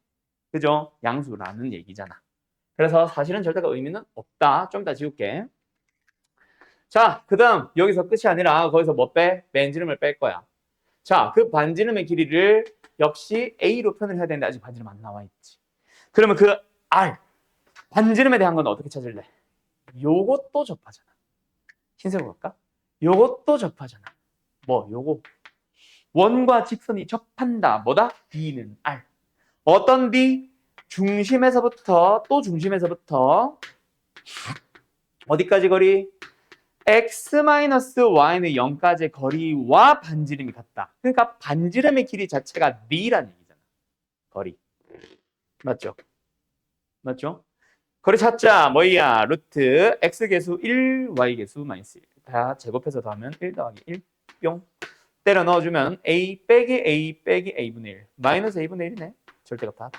그죠? 양수라는 얘기잖아. 그래서 사실은 절대가 의미는 없다. 좀 이따 지울게. 자, 그 다음 여기서 끝이 아니라 거기서 뭐 빼? 반지름을 뺄 거야. 자, 그 반지름의 길이를 역시 a로 표현을 해야 되는데 아직 반지름 안 나와 있지. 그러면 그 r, 반지름에 대한 건 어떻게 찾을래? 요것도 접하잖아. 흰색으로 갈까? 요것도 접하잖아. 뭐 요거. 원과 직선이 접한다. 뭐다? D는 R. 어떤 D? 중심에서부터 또 중심에서부터 어디까지 거리? x-y는 0까지의 거리와 반지름이 같다. 그러니까 반지름의 길이 자체가 D라는 얘기잖아. 거리. 맞죠? 맞죠? 거리 찾자. 뭐야? 루트 x 개수 1, y 개수 마이너스 1. 다 제곱해서 더하면 1 더하기 1 뿅. 때려 넣어주면 a 빼기 a 빼기 a분의 1. 마이너스 a분의 1이네. 절대값 다.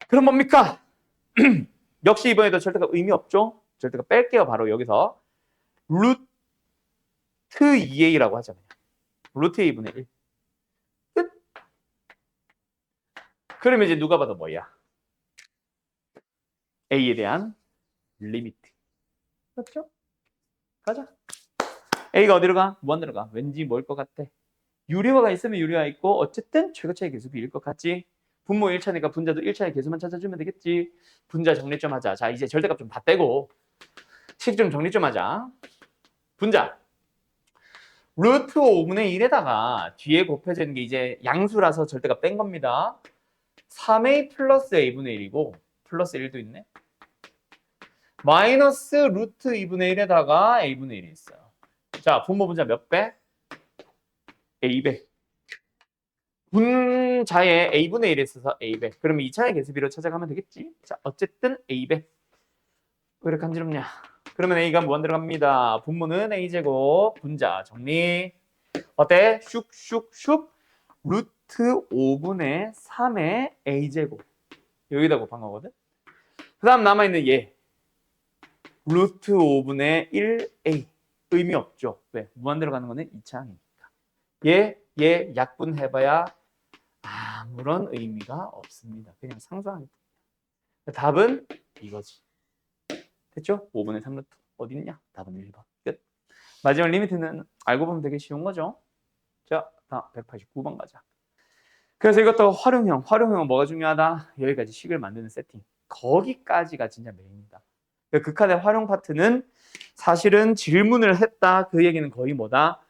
그럼 뭡니까? 역시 이번에도 절대값 의미 없죠? 절대값 뺄게요. 바로 여기서. 루트 2a라고 하자. 루트 a분의 1. 끝. 그러면 이제 누가 봐도 뭐야? a에 대한 리미트. 맞죠? 가자. a가 어디로 가? 무한대로 가. 왠지 뭘 것 같아? 유리화가 있으면 유리화 있고 어쨌든 최고차의 개수 비일 것 같지? 분모 1차니까 분자도 1차의 개수만 찾아주면 되겠지. 분자 정리 좀 하자. 자, 이제 절대값 좀 다 떼고 식 좀 정리 좀 하자. 분자. 루트 5분의 1에다가 뒤에 곱해져 있는 게 이제 양수라서 절대값 뺀 겁니다. 3a 플러스 a분의 1이고 플러스 1도 있네. 마이너스 루트 2분의 1에다가 a분의 1이 있어요. 자, 분모 분자 몇 배? a배. 분자에 a분의 1이 있어서 a배. 그러면 2차의 개수비로 찾아가면 되겠지? 자, 어쨌든 a배. 왜 이렇게 간지럽냐? 그러면 a가 무한대로 갑니다. 분모는 a제곱, 분자 정리. 어때? 슉슉슉 루트 5분의 3의 a제곱. 여기다 곱한 거거든? 그 다음 남아있는 얘. 루트 5분의 1a. 의미 없죠. 왜? 무한대로 가는 거는 2차항이니까. 얘 약분해봐야 아무런 의미가 없습니다. 그냥 상상하기 뿐이야. 답은 이거지. 됐죠? 5분의 3루트. 어디 있냐? 답은 1번. 끝. 마지막 리미트는 알고 보면 되게 쉬운 거죠. 자, 다음 189번 가자. 그래서 이것도 활용형. 활용형은 뭐가 중요하다? 여기까지 식을 만드는 세팅. 거기까지가 진짜 메인이다. 극한의 활용 파트는 사실은 질문을 했다. 그 얘기는 거의 뭐다?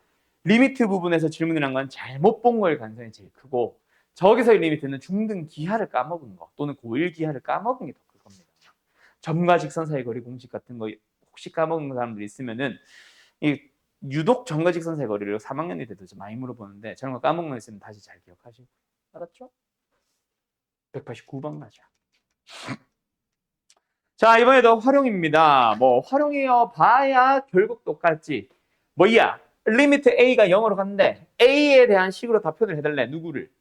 리미트 부분에서 질문을 한 건 잘못 본 거일 가능성이 제일 크고, 저기서의 리미트는 중등 기하를 까먹은 거 또는 고1 기하를 까먹은 게 더 클 겁니다. 점과 직선 사이 거리 공식 같은 거 혹시 까먹은 사람들이 있으면은 이 유독 점과 직선 사이 거리를 3학년이 돼도 좀 많이 물어보는데 저런 거 까먹는 거 있으면 다시 잘 기억하시고. 알았죠? 189번 가자. 자, 이번에도 활용입니다. 뭐 활용이어 봐야 결국 똑같지. 뭐야? 리미트 a가 0으로 갔는데 a에 대한 식으로 다 표현을 해달래. 누구를?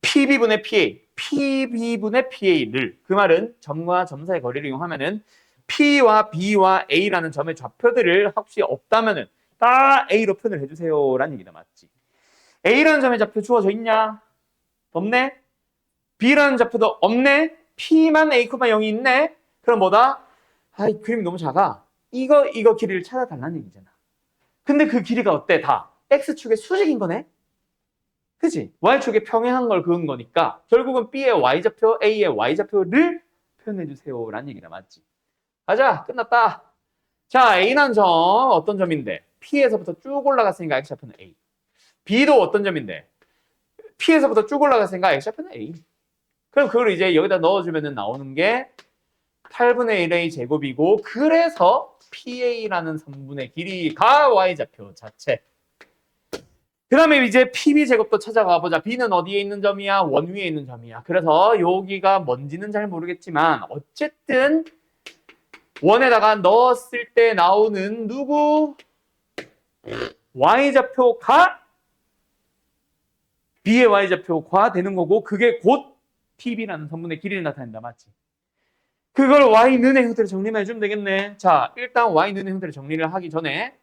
pb분의 pa, pb분의 pa를. 그 말은 점과 점 사이의 거리를 이용하면은 p와 b와 a라는 점의 좌표들을 혹시 없다면은 다 a로 표현을 해주세요라는 얘기다. 맞지? a라는 점의 좌표 주어져 있냐? 없네? b라는 좌표도 없네? p만 a, 0이 있네? 그럼 뭐다? 이 그림이 너무 작아. 이거 길이를 찾아달라는 얘기잖아. 근데 그 길이가 어때? 다 x축의 수직인 거네? 그치? y축에 평행한 걸 그은 거니까 결국은 b의 y좌표, a의 y좌표를 표현해주세요 라는 얘기다. 맞지? 가자. 끝났다. 자, a라는 점 어떤 점인데? p에서부터 쭉 올라갔으니까 x좌표는 a. b도 어떤 점인데? p에서부터 쭉 올라갔으니까 x좌표는 a. 그럼 그걸 이제 여기다 넣어주면 나오는 게 8분의 1a 제곱이고, 그래서 pa라는 성분의 길이가 y좌표 자체. 그 다음에 이제 pb 제곱도 찾아가 보자. b는 어디에 있는 점이야? 원 위에 있는 점이야. 그래서 여기가 뭔지는 잘 모르겠지만 어쨌든 원에다가 넣었을 때 나오는 누구? y좌표가 b의 y좌표가 되는 거고, 그게 곧 pb라는 성분의 길이를 나타낸다. 맞지? 그걸 y는의 형태로 정리만 해주면 되겠네. 자, 일단 y는의 형태로 정리를 하기 전에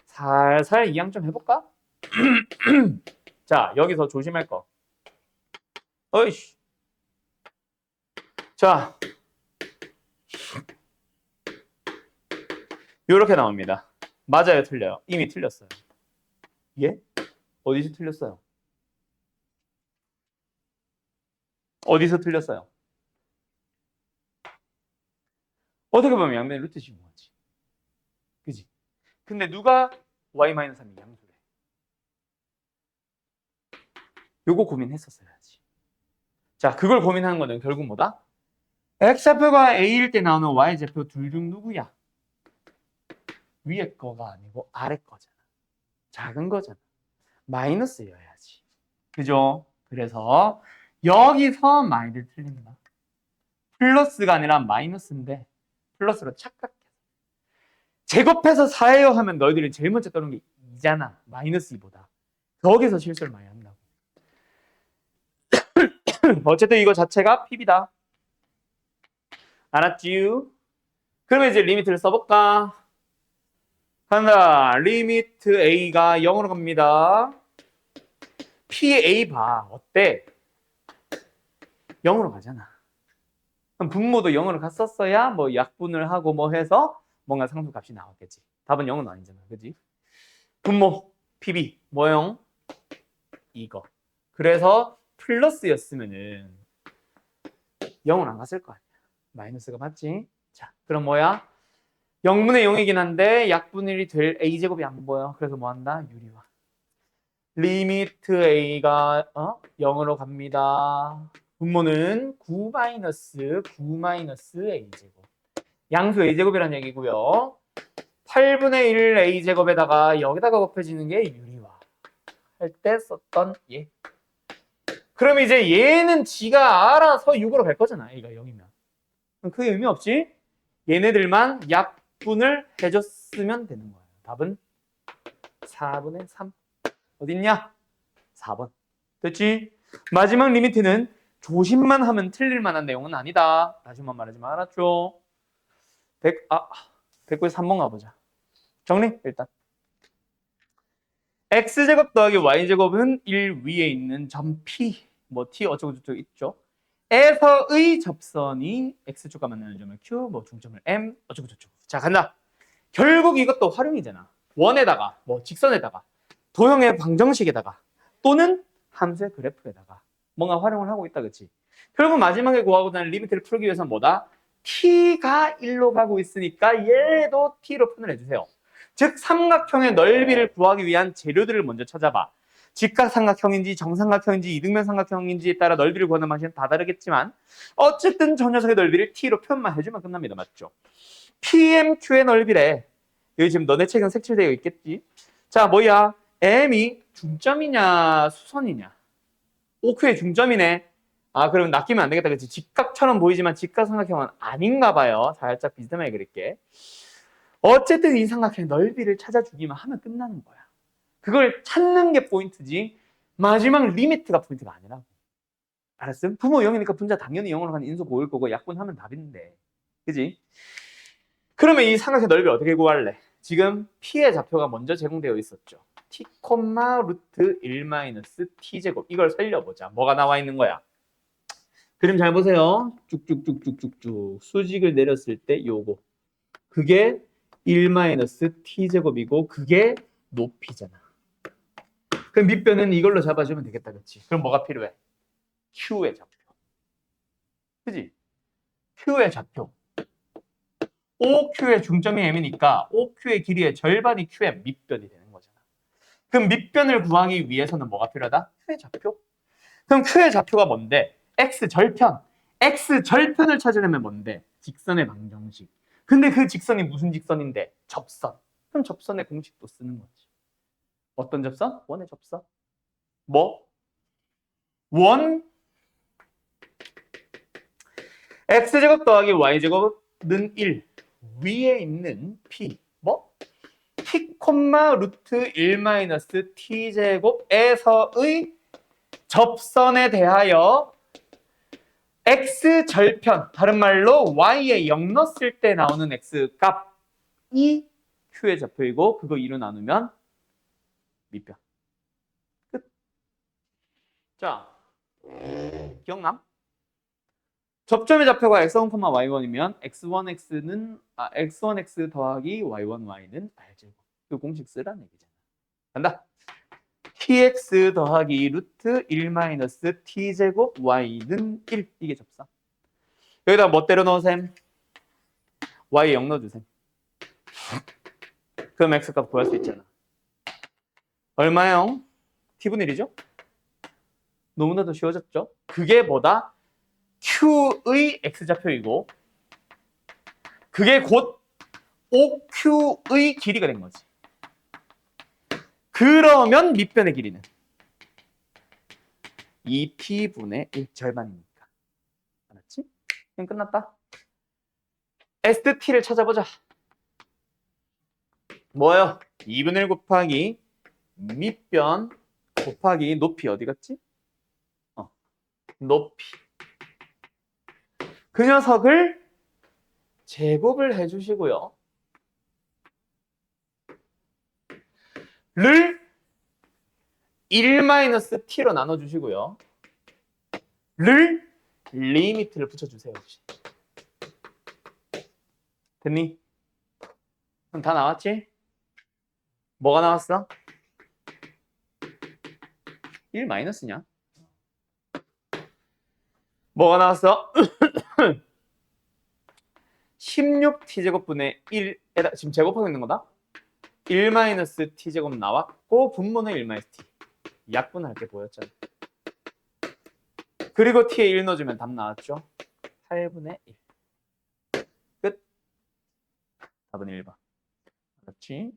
살살 이양 좀 해볼까? 자, 여기서 조심할 거. 어이씨. 자, 요렇게 나옵니다. 맞아요, 틀려요? 이미 틀렸어요. 예? 어디서 틀렸어요? 어디서 틀렸어요? 어떻게 보면 양면의 루트 지공하지. 그지? 근데 누가 y-3이 양수래? 요거 고민했었어야지. 자, 그걸 고민하는 거는 결국 뭐다? x좌표가 a일 때 나오는 y좌표 둘 중 누구야? 위에 거가 아니고 아래 거잖아. 작은 거잖아. 마이너스여야지. 그죠? 그래서 여기서 많이들 틀린다. 플러스가 아니라 마이너스인데 플러스로 착각해. 제곱해서 4예요 하면 너희들이 제일 먼저 떠오르는 게 2잖아. 마이너스 2보다. 거기서 실수를 많이 한다고. 어쨌든 이거 자체가 pb다. 알았지? 그러면 이제 리미트를 써볼까? 간다. 리미트 a가 0으로 갑니다. pa 봐. 어때? 0으로 가잖아. 그럼 분모도 0으로 갔었어야 뭐 약분을 하고 뭐 해서 뭔가 상수값이 나왔겠지. 답은 0은 아니잖아. 그지? 분모 pb 뭐형? 이거. 그래서 플러스였으면은 0은 안 갔을 거 아니야. 마이너스가 맞지? 자, 그럼 뭐야? 0분의 0이긴 한데 약분의 1이 될 a제곱이 안 보여. 그래서 뭐 한다? 유리화. 리미트 a가 0으로 갑니다. 분모는 9 a제곱. 양수 a제곱이라는 얘기고요. 8분의 1 a제곱에다가 여기다가 곱해지는 게 유리화. 할 때 썼던 얘. 그럼 이제 얘는 지가 알아서 6으로 갈 거잖아. a가 0이면. 그럼 크게 의미 없지? 얘네들만 약분을 해줬으면 되는 거예요. 답은 4분의 3. 어딨냐? 4번. 됐지? 마지막 리미트는 조심만 하면 틀릴 만한 내용은 아니다. 다시만 말하지만 알았죠? 193번 가보자. 정리 일단. x제곱 더하기 y제곱은 1 위에 있는 점 P, 뭐 T 어쩌고저쩌고 있죠. 에서의 접선이 x축과 만나는 점을 Q, 뭐 중점을 M, 어쩌고저쩌고. 자, 간다. 결국 이것도 활용이잖아. 원에다가, 뭐 직선에다가, 도형의 방정식에다가, 또는 함수의 그래프에다가 뭔가 활용을 하고 있다, 그치? 결국 마지막에 구하고자 하는 리미트를 풀기 위해서는 뭐다? t가 1로 가고 있으니까 얘도 t로 표현을 해주세요. 즉 삼각형의 넓이를 구하기 위한 재료들을 먼저 찾아봐. 직각삼각형인지 정삼각형인지 이등변 삼각형인지에 따라 넓이를 구하는 방식은 다 다르겠지만 어쨌든 저 녀석의 넓이를 t로 표현만 해주면 끝납니다. 맞죠? PMQ의 넓이래. 여기 지금 너네 책은 색칠되어 있겠지? 자, 뭐야? M이 중점이냐 수선이냐? OQ의 중점이네. 아, 그럼 낚이면 안 되겠다. 그치? 직각처럼 보이지만 직각삼각형은 아닌가 봐요. 살짝 비슷하게 그릴게. 어쨌든 이 삼각형의 넓이를 찾아주기만 하면 끝나는 거야. 그걸 찾는 게 포인트지 마지막 리미트가 포인트가 아니라고. 알았음? 부모 0이니까 분자 당연히 0으로 가는 인수 보일 거고 약분하면 답인데. 그지? 그러면 이 삼각형 넓이 어떻게 구할래? 지금 P의 좌표가 먼저 제공되어 있었죠. T, 루트 1-T제곱. 이걸 살려보자. 뭐가 나와 있는 거야? 그림 잘 보세요. 쭉쭉쭉쭉쭉쭉. 수직을 내렸을 때 요거. 그게 1-T제곱이고 그게 높이잖아. 그럼 밑변은 이걸로 잡아주면 되겠다. 그렇지? 그럼 뭐가 필요해? Q의 좌표. 그지? Q의 좌표. OQ의 중점이 M이니까 OQ의 길이의 절반이 Q의 밑변이 되는 거잖아. 그럼 밑변을 구하기 위해서는 뭐가 필요하다? Q의 좌표. 그럼 Q의 좌표가 뭔데? X절편. X절편을 찾으려면 뭔데? 직선의 방정식. 근데 그 직선이 무슨 직선인데? 접선. 그럼 접선의 공식도 쓰는 거지. 어떤 접선? 원의 접선. 뭐? 원 x제곱 더하기 y제곱은 1 위에 있는 p 뭐? t, 루트 1-t제곱에서의 접선에 대하여 x절편, 다른 말로 y에 0 넣었을 때 나오는 x값이 q의 좌표이고 그거 2로 나누면 밑변. 끝. 자, 기억남? 접점의 좌표가 x1, y1이면 x1x는 x1x 더하기 y1y는 r제곱. 그 공식 쓰라는 얘기잖아. 간다. tx 더하기 루트 1-t제곱 y는 1. 이게 접선. 여기다 뭐 때려 넣으셈? y 0 넣어주셈. 그럼 x값 구할 수 있잖아. 얼마요? t분의 1이죠? 너무나도 쉬워졌죠? 그게 뭐다? Q의 X좌표이고 그게 곧 OQ의 길이가 된 거지. 그러면 밑변의 길이는 2P분의 1 절반이니까. 알았지? 그냥 끝났다. ST를 찾아보자. 뭐예요? 2분의 1 곱하기 밑변 곱하기 높이 어디 갔지? 높이. 그 녀석을 제곱을 해주시고요. 를 1-t로 나눠주시고요. 를 리미트를 붙여주세요. 혹시. 됐니? 그럼 다 나왔지? 뭐가 나왔어? 1-냐? 뭐가 나왔어? 16t제곱분의 1에다 지금 제곱하고 있는 거다? 1-t제곱 나왔고 분모는 1-t. 약분할 게 보였잖아. 그리고 t에 1 넣어주면 답 나왔죠? 8분의 1. 끝. 답은 1번. 그렇지?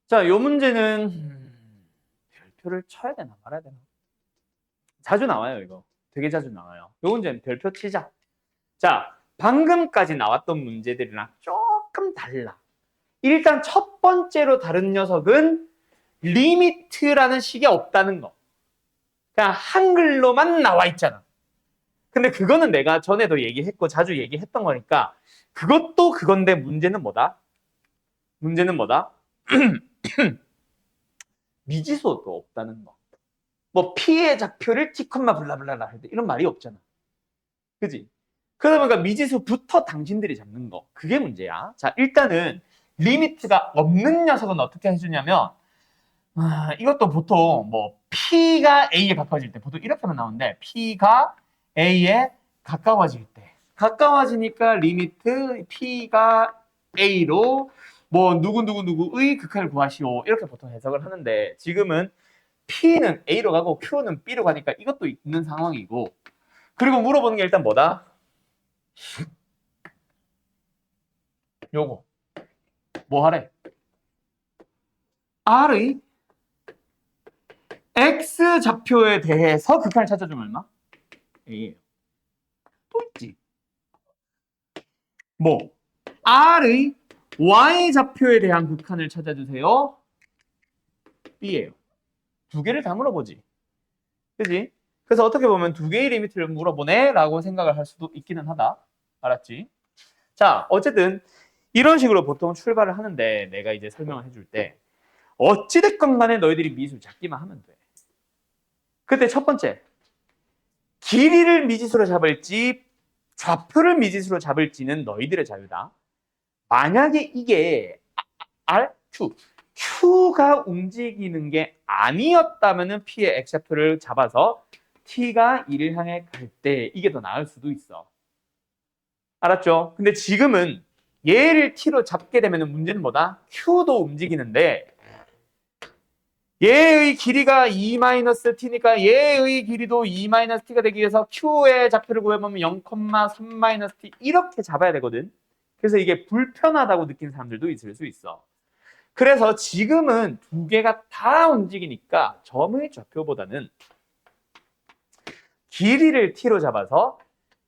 자, 요 문제는 별표를 쳐야 되나 말아야 되나? 자주 나와요, 이거. 되게 자주 나와요. 요 문제는 별표 치자. 자, 방금까지 나왔던 문제들이랑 조금 달라. 일단 첫 번째로 다른 녀석은 리미트라는 식이 없다는 거. 그냥 한글로만 나와 있잖아. 근데 그거는 내가 전에도 얘기했고 자주 얘기했던 거니까 그것도 그건데 문제는 뭐다? 문제는 뭐다? 미지수도 없다는 거. 뭐 P의 좌표를 T, 블라블라라 할 때 이런 말이 없잖아. 그지? 그러다 보니까 미지수부터 당신들이 잡는 거. 그게 문제야. 자, 일단은 리미트가 없는 녀석은 어떻게 해주냐면 이것도 보통 뭐 P가 A에 가까워질 때 보통 이렇게만 나오는데 P가 A에 가까워질 때 가까워지니까 리미트 P가 A로 뭐 누구누구누구의 극한을 구하시오 이렇게 보통 해석을 하는데 지금은 P는 A로 가고 Q는 B로 가니까 이것도 있는 상황이고 그리고 물어보는 게 일단 뭐다? 요거 뭐 하래? R의 X 좌표에 대해서 극한을 찾아주면 얼마? A예요. 또 있지. 뭐 R의 Y 좌표에 대한 극한을 찾아주세요. B예요. 두 개를 다 물어보지. 그지? 그래서 어떻게 보면 두 개의 리미트를 물어보네 라고 생각을 할 수도 있기는 하다. 알았지? 자, 어쨌든 이런 식으로 보통 출발을 하는데 내가 이제 설명을 해줄 때 어찌됐건 간에 너희들이 미술 잡기만 하면 돼. 그때 첫 번째 길이를 미지수로 잡을지 좌표를 미지수로 잡을지는 너희들의 자유다. 만약에 이게 R, Q, Q가 움직이는 게 아니었다면 P의 X좌표를 잡아서 T가 1을 향해 갈 때 이게 더 나을 수도 있어. 알았죠? 근데 지금은 얘를 T로 잡게 되면 문제는 뭐다? Q도 움직이는데 얘의 길이가 2-t니까 얘의 길이도 2-t가 되기 위해서 Q의 좌표를 구해보면 0,3-t 이렇게 잡아야 되거든. 그래서 이게 불편하다고 느끼는 사람들도 있을 수 있어. 그래서 지금은 두 개가 다 움직이니까 점의 좌표보다는 길이를 t로 잡아서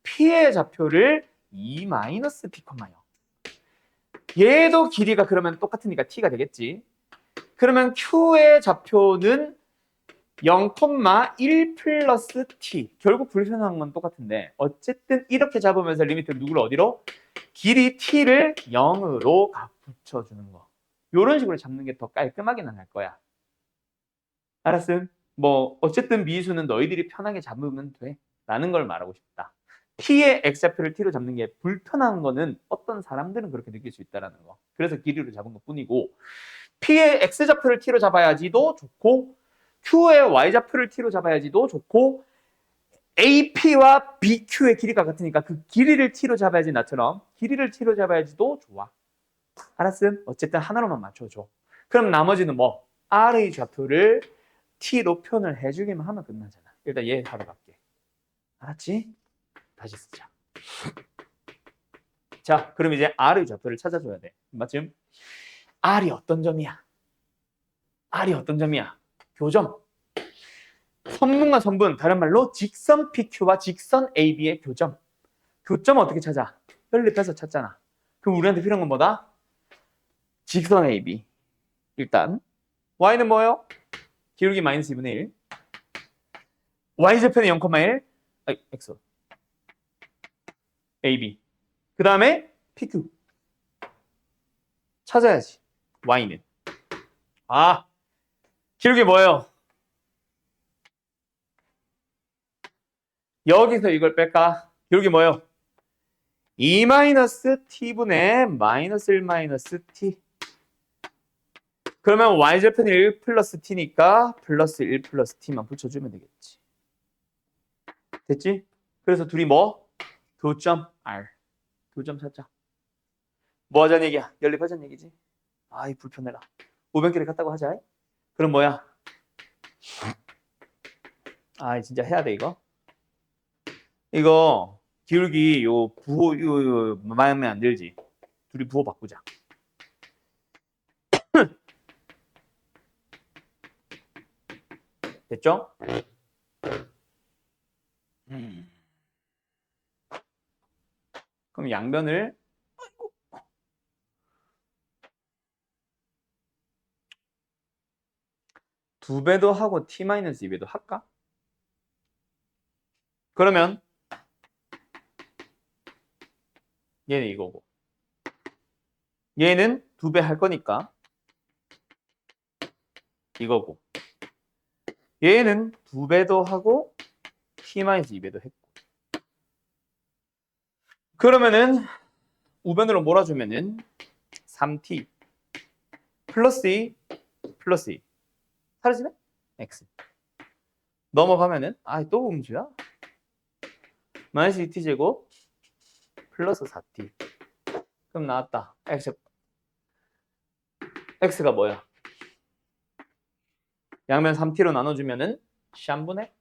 p의 좌표를 2-t, 얘도 길이가 그러면 똑같으니까 t가 되겠지. 그러면 q의 좌표는 0,1 플러스 t. 결국 불편한 건 똑같은데 어쨌든 이렇게 잡으면서 리미트를 누구를 어디로? 길이 t를 0으로 붙여주는 거. 이런 식으로 잡는 게 더 깔끔하게는 할 거야. 알았음? 뭐 어쨌든 미수는 너희들이 편하게 잡으면 돼. 라는 걸 말하고 싶다. P의 X좌표를 T로 잡는 게 불편한 거는 어떤 사람들은 그렇게 느낄 수 있다는 거. 그래서 길이로 잡은 것 뿐이고 P의 X좌표를 T로 잡아야지도 좋고 Q의 Y좌표를 T로 잡아야지도 좋고 AP와 BQ의 길이가 같으니까 그 길이를 T로 잡아야지 나처럼 길이를 T로 잡아야지도 좋아. 알았음? 어쨌든 하나로만 맞춰줘. 그럼 나머지는 뭐? R의 좌표를 T로 표현을 해주기만 하면 끝나잖아. 일단 얘 하러 갈게. 알았지? 다시 쓰자. 자, 그럼 이제 R의 좌표를 찾아줘야 돼. 맞지? R이 어떤 점이야? R이 어떤 점이야? 교점. 선분과 선분, 다른 말로 직선 PQ와 직선 AB의 교점. 교점 어떻게 찾아? 연립해서 찾잖아. 그럼 우리한테 필요한 건 뭐다? 직선 AB. 일단 Y는 뭐예요? 기울기 마이너스 2분의 1. Y좌표는 0,1. X. AB. 그 다음에 PQ. 찾아야지. Y는. 기울기 뭐예요? 여기서 이걸 뺄까? 기울기 뭐예요? 2-t분의 마이너스 1-t. 그러면 y좌표는 1 플러스 t니까 플러스 1 플러스 t만 붙여주면 되겠지. 됐지? 그래서 둘이 뭐? 교점 R. 교점 찾자. 뭐 하자는 얘기야? 연립하자는 얘기지. 아이 불편해라. 오변기를 갔다고 하자. 그럼 뭐야? 진짜 해야 돼 이거. 이거 기울기 요 부호 요 마음에 안 들지. 둘이 부호 바꾸자. 됐죠? 그럼 양변을 두 배도 하고 t-2배도 할까? 그러면 얘는 이거고 얘는 2배 할 거니까 이거고 얘는 2배도 하고 t-2배도 했고 그러면은 우변으로 몰아주면은 3t 플러스 2 플러스 2 사라지네? x 넘어가면은 또 음수야? 마이너스 2t제곱 플러스 4t 그럼 나왔다. x가 뭐야? 양면 3t로 나눠주면은 3분의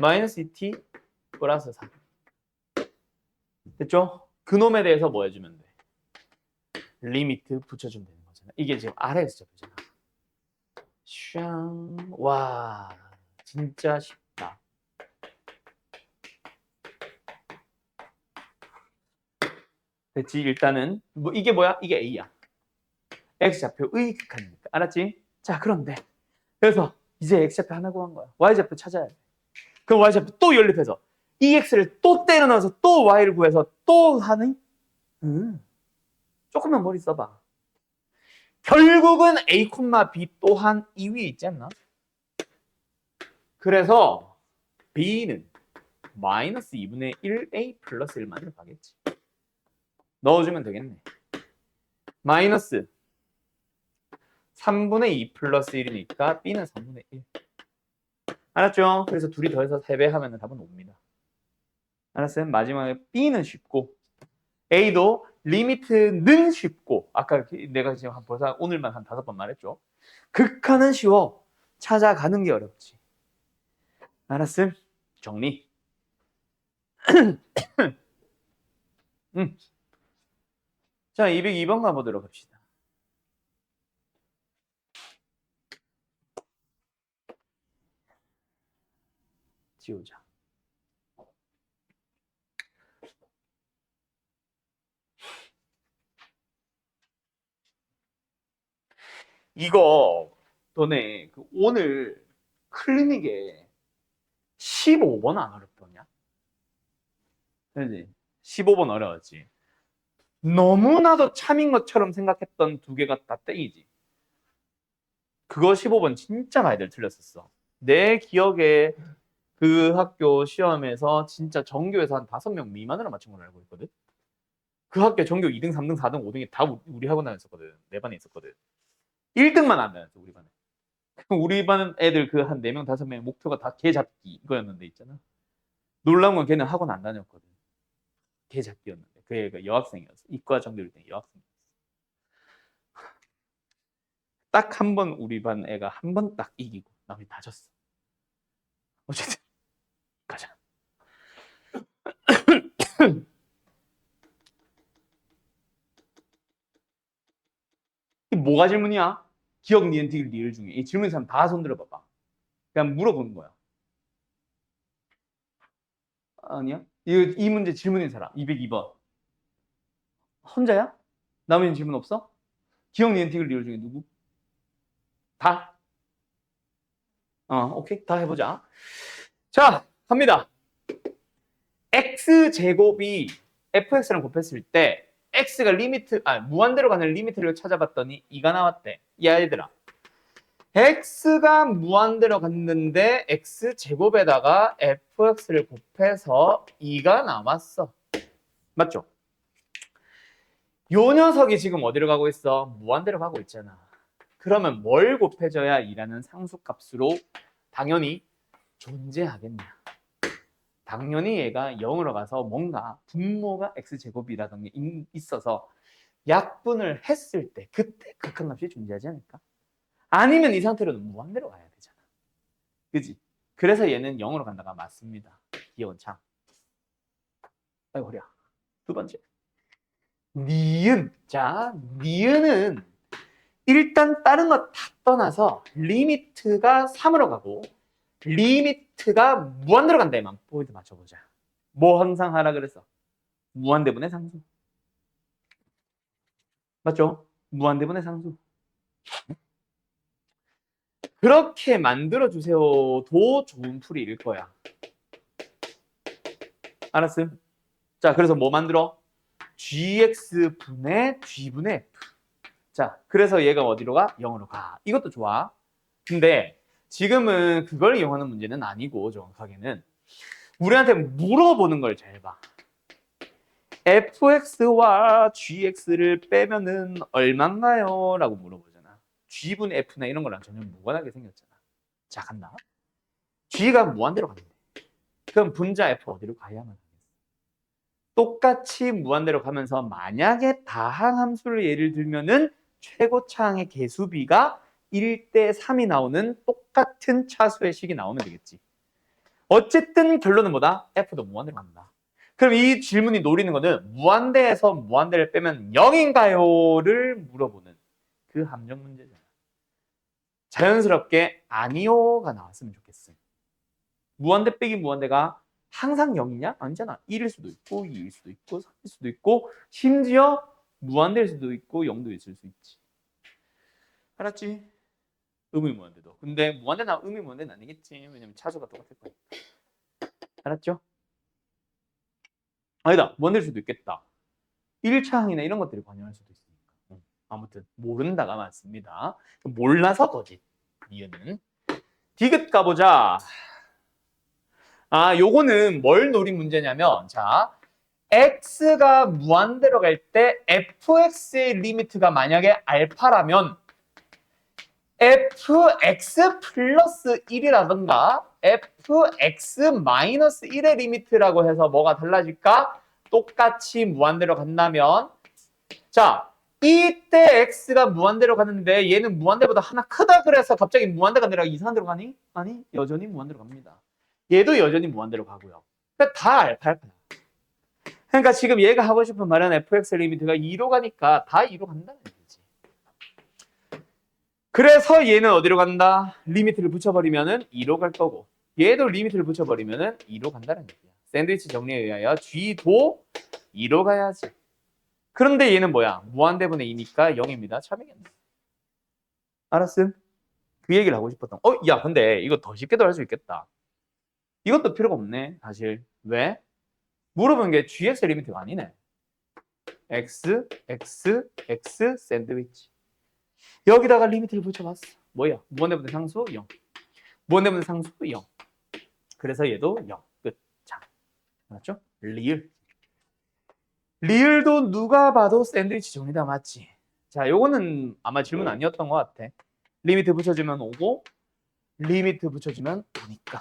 마이너스 2t 플러스 4 됐죠? 그놈에 대해서 뭐 해주면 돼? 리미트 붙여주면 되는 거잖아. 이게 지금 아래에서 잡히잖아. 샹. 와, 진짜 쉽다. 됐지? 일단은 뭐 이게 뭐야? 이게 A야. X좌표의 극한이니까. 알았지? 자, 그런데 그래서 이제 X좌표 하나 구한 거야. Y좌표 찾아야 돼. 그럼 Y좌표 또 연립해서 이 X를 또 때려 넣어서 또 Y를 구해서 또 하니? 조금만 머리 써봐. 결국은 A, B 또한 이 위에 있지 않나? 그래서 B는 마이너스 2분의 1A 플러스 1만으로 가겠지. 넣어주면 되겠네. 마이너스 3분의 2 플러스 1이니까 B는 3분의 1. 알았죠? 그래서 둘이 더해서 3배 하면 답은 5입니다. 알았어요? 마지막에 B는 쉽고 A도 리미트는 쉽고 아까 내가 지금 벌써 오늘만 한 5번 말했죠. 극한은 쉬워. 찾아가는 게 어렵지. 알았음? 정리. 자, 202번 가보도록 합시다. 지우자. 이거 너네 오늘 클리닉에 15번 안 어렵더냐? 그지? 15번 어려웠지. 너무나도 참인 것처럼 생각했던 2개가 다 땡이지. 그거 15번 진짜 많이들 틀렸었어. 내 기억에 그 학교 시험에서 진짜 전교에서 한 5명 미만으로 맞춘 걸로 알고 있거든. 그 학교 전교 2등, 3등, 4등, 5등이 다 우리 학원 다녔었거든. 내 반에 있었거든. 1등만 안 다녔어, 우리 반에. 우리 반 애들 그 한 4명, 5명 목표가 다 개 잡기 이거였는데 있잖아. 놀라운 건 걔는 학원 안 다녔거든. 개 잡기였는데. 그 애가 여학생이었어. 이과 전교 1등 여학생이었어. 딱 한 번 우리 반 애가 한 번 딱 이기고 나머지 다 졌어. 어쨌든 가자. 이 뭐가 질문이야? 기억, 니은, 디귿, 리을 중에 이 질문 사람 다 손 들어봐봐. 그냥 물어보는 거야. 아니야? 이 문제 질문인 사람 202번 혼자야? 남은 질문 없어? 기억, 니은, 디귿, 리을 중에 누구? 다? 오케이. 다 해보자. 자, 갑니다. x제곱이 fx랑 곱했을 때 x가 리미트, 무한대로 가는 리미트를 찾아봤더니 2가 나왔대. 야, 얘들아. x가 무한대로 갔는데 x제곱에다가 fx를 곱해서 2가 나왔어. 맞죠? 요 녀석이 지금 어디로 가고 있어? 무한대로 가고 있잖아. 그러면 뭘 곱해줘야 2라는 상수값으로 당연히 존재하겠냐? 당연히 얘가 0으로 가서 뭔가 분모가 x제곱이라던 게 있어서 약분을 했을 때 그때 극한값이 존재하지 않을까? 아니면 이 상태로는 무한대로 가야 되잖아. 그지? 그래서 얘는 0으로 간다가 맞습니다. 귀여운 참. 아이고 허리야. 두 번째. 니은. 자, 니은은 일단 다른 거 다 떠나서 리미트가 3으로 가고 리미트가 무한대로 간다에만 포인트 맞춰보자. 뭐 항상 하라 그랬어? 무한대분의 상수. 맞죠? 무한대분의 상수. 그렇게 만들어주세요도 좋은 풀이일 거야. 알았음? 자, 그래서 뭐 만들어? gx분의 g분의 f. 자, 그래서 얘가 어디로 가? 0으로 가. 이것도 좋아. 근데 지금은 그걸 이용하는 문제는 아니고 정확하게는 우리한테 물어보는 걸 잘 봐. fx와 gx를 빼면은 얼마인가요? 라고 물어보잖아. g분의 f나 이런 거랑 전혀 무관하게 생겼잖아. 자, 간다. g가 무한대로 가는데 그럼 분자 f 어디로 가야만 하겠어? 똑같이 무한대로 가면서 만약에 다항함수를 예를 들면은 최고차항의 개수비가 1대 3이 나오는 똑같은 차수의 식이 나오면 되겠지. 어쨌든 결론은 뭐다? f도 무한대로 간다. 그럼 이 질문이 노리는 거는 무한대에서 무한대를 빼면 0인가요?를 물어보는 그 함정 문제잖아. 자연스럽게 아니요가 나왔으면 좋겠어. 무한대 빼기 무한대가 항상 0이냐? 아니잖아. 1일 수도 있고 2일 수도 있고 3일 수도 있고 심지어 무한대일 수도 있고 0도 있을 수 있지. 알았지? 의미무한대도. 근데 무한대나 의미무한대는 아니겠지. 왜냐면 차수가 똑같을 거니까. 알았죠? 아니다. 무한대일 수도 있겠다. 1차항이나 이런 것들이 관여할 수도 있으니까. 아무튼 모른다가 맞습니다. 몰라서 거짓. 이유는 디귿 가보자. 아, 요거는 뭘 노린 문제냐면 자, x가 무한대로 갈 때 fx의 리미트가 만약에 알파라면 fx 플러스 1이라든가 fx 마이너스 1의 리미트라고 해서 뭐가 달라질까? 똑같이 무한대로 간다면 자, 이때 x가 무한대로 가는데 얘는 무한대보다 하나 크다 그래서 갑자기 무한대가 아니라 이상한 데로 가니? 아니, 여전히 무한대로 갑니다. 얘도 여전히 무한대로 가고요. 그러니까 다 알파야. 그러니까 지금 얘가 하고 싶은 말은 fx 리미트가 2로 가니까 다 2로 간다는 얘기지. 그래서 얘는 어디로 간다? 리미트를 붙여버리면은 2로 갈 거고 얘도 리미트를 붙여버리면은 2로 간다는 얘기야. 샌드위치 정리에 의하여 g도 2로 가야지. 그런데 얘는 뭐야? 무한대분의 2니까 0입니다. 참이겠네. 알았음? 그 얘기를 하고 싶었던. 야, 근데 이거 더 쉽게도 할 수 있겠다. 이것도 필요가 없네, 사실. 왜? 물어본 게 gx 리미트가 아니네. x, x, x 샌드위치. 여기다가 리미트를 붙여봤어. 뭐야? 무한대분의 상수 0. 무한대분의 상수 0. 그래서 얘도 0. 끝. 자, 맞죠? 리을. 리을도 누가 봐도 샌드위치 정리다 맞지? 자, 요거는 아마 질문 아니었던 것 같아. 리미트 붙여주면 5고 리미트 붙여주면 5니까.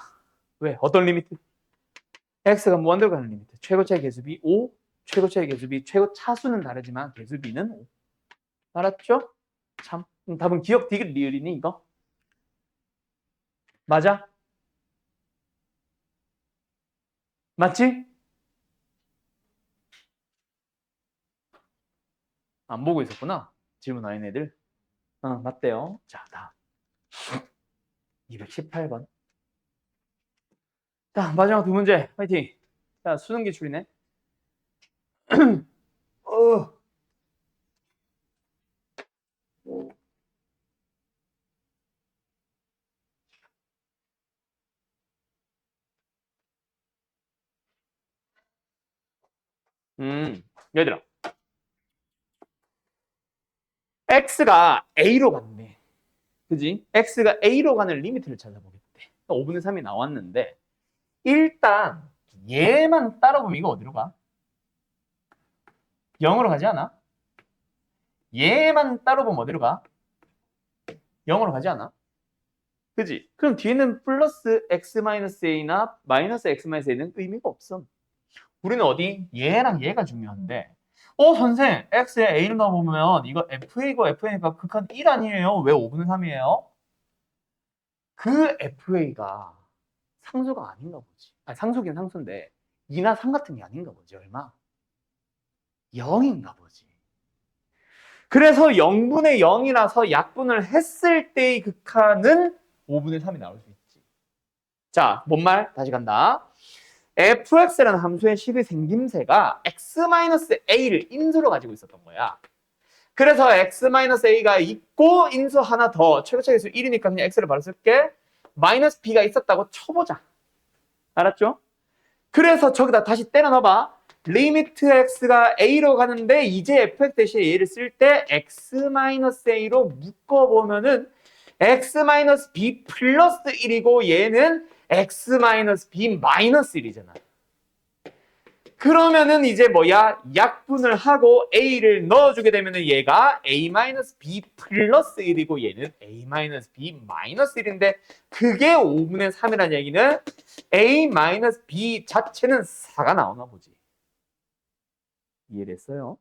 왜? 어떤 리미트? x가 무한대로 가는 리미트. 최고차의 개수비 5, 최고차의 개수비, 최고 차수는 다르지만 개수비는 5. 알았죠? 참. 답은 기억 디귿 리을이니 이거? 맞아? 맞지? 안 보고 있었구나. 질문 아닌 애들. 맞대요. 자, 다음. 218번. 자, 마지막 두 문제. 화이팅. 자, 수능 기출이네. 어. 얘들아. x가 a로 갔네. 그지? x가 a로 가는 리미트를 찾아보겠대. 5분의 3이 나왔는데 일단 얘만 따라보면 이거 어디로 가? 0으로 가지 않아? 얘만 따로 보면 어디로 가? 0으로 가지 않아? 그지? 그럼 뒤에는 플러스 x-a나 마이너스 x-a는 의미가 없어. 우리는 어디? 얘랑 얘가 중요한데 선생 x에 a를 넣어보면 이거 fa고 fa니까 극한 1 아니에요? 왜 5분의 3이에요? 그 fa가 상수가 아닌가 보지. 아니, 상수긴 상수인데 2나 3 같은 게 아닌가 보지. 얼마? 0인가 보지. 그래서 0분의 0이라서 약분을 했을 때의 극한은 5분의 3이 나올 수 있지. 자, 뭔 말? 다시 간다. fx라는 함수의 식의 생김새가 x-a를 인수로 가지고 있었던 거야. 그래서 x-a가 있고 인수 하나 더 최고차 계수 1이니까 그냥 x를 바로 쓸게. 마이너스 b가 있었다고 쳐보자. 알았죠? 그래서 저기다 다시 때려 넣어봐. 리미트 x가 a로 가는데 이제 fx 대신에 얘를 쓸 때 x-a로 묶어보면은 x-b 플러스 1이고 얘는 x-b 마이너스 1이잖아. 그러면은 이제 뭐야? 약분을 하고 a를 넣어주게 되면은 얘가 a-b 플러스 1이고 얘는 a-b 마이너스 1인데 그게 5분의 3이라는 얘기는 a-b 자체는 4가 나오나 보지. 이해됐어요?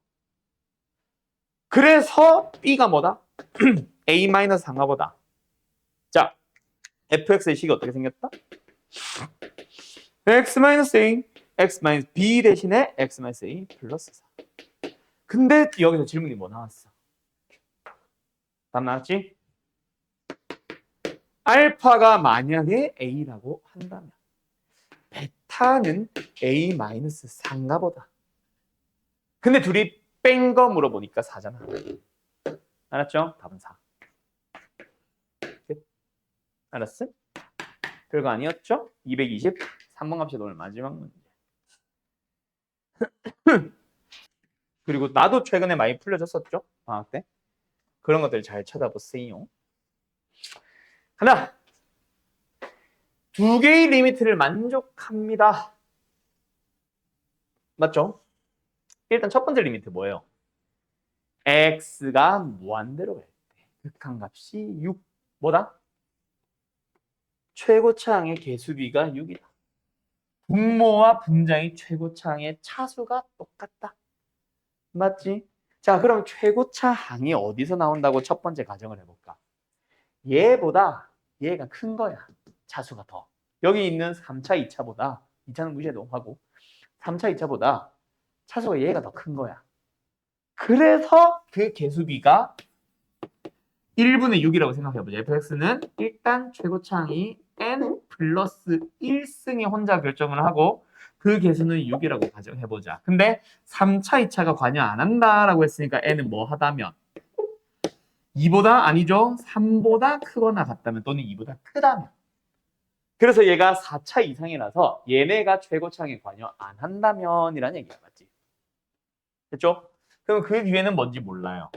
그래서 b가 뭐다? a-4가 보다. 자, fx의 식이 어떻게 생겼다? x-a, x-b 대신에 x-a 플러스 4. 근데 여기서 질문이 뭐 나왔어? 답 나왔지? 알파가 만약에 a라고 한다면 베타는 a-3가 보다. 근데 둘이 뺀 거 물어보니까 4잖아. 알았죠? 답은 4. 알았어? 별거 아니었죠? 223번 갑시다. 오늘 마지막 문제. 그리고 나도 최근에 많이 풀려줬었죠? 방학 때. 그런 것들 잘 찾아보세요. 하나. 두 개의 리미트를 만족합니다. 맞죠? 일단 첫 번째 리미트 뭐예요? x가 무한대로 갈 때 극한값이 6. 뭐다? 최고차항의 개수비가 6이다. 분모와 분자의 최고차항의 차수가 똑같다. 맞지? 자, 그럼 최고차항이 어디서 나온다고 첫 번째 가정을 해볼까? 얘보다 얘가 큰 거야. 차수가 더. 여기 있는 3차, 2차보다 2차는 무시해도 하고 3차, 2차보다 차수가 얘가 더 큰 거야. 그래서 그 개수비가 1분의 6이라고 생각해보자. fx는 일단 최고차항이 n 플러스 1승이 혼자 결정을 하고 그 개수는 6이라고 가정해보자. 근데 3차, 2차가 관여 안 한다라고 했으니까 n은 뭐 하다면 2보다 아니죠. 3보다 크거나 같다면 또는 2보다 크다면. 그래서 얘가 4차 이상이라서 얘네가 최고차항에 관여 안 한다면이라는 얘기야. 맞지? 됐죠? 그럼 그 뒤에는 뭔지 몰라요.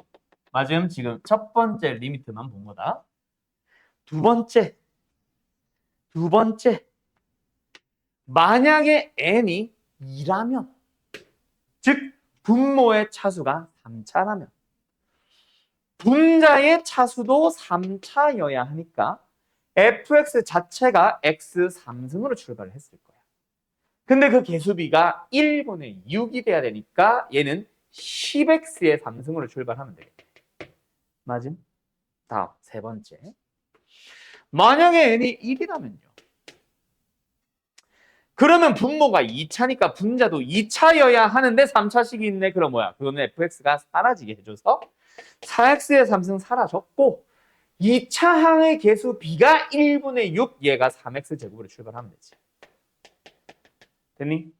맞음? 지금 첫 번째 리미트만 본 거다. 두 번째. 만약에 n이 2라면, 즉 분모의 차수가 3차라면 분자의 차수도 3차여야 하니까 fx 자체가 x 3승으로 출발을 했을 거야. 근데 그 개수비가 1분의 6이 돼야 되니까 얘는 10x의 3승으로 출발하면 되겠다. 맞음? 다음 세 번째. 만약에 n이 1이라면요. 그러면 분모가 2차니까 분자도 2차여야 하는데 3차식이 있네. 그럼 뭐야? 그거는 fx가 사라지게 해줘서 4x의 3승 사라졌고 2차 항의 개수 b가 1분의 6, 얘가 3x 제곱으로 출발하면 되지. 됐니?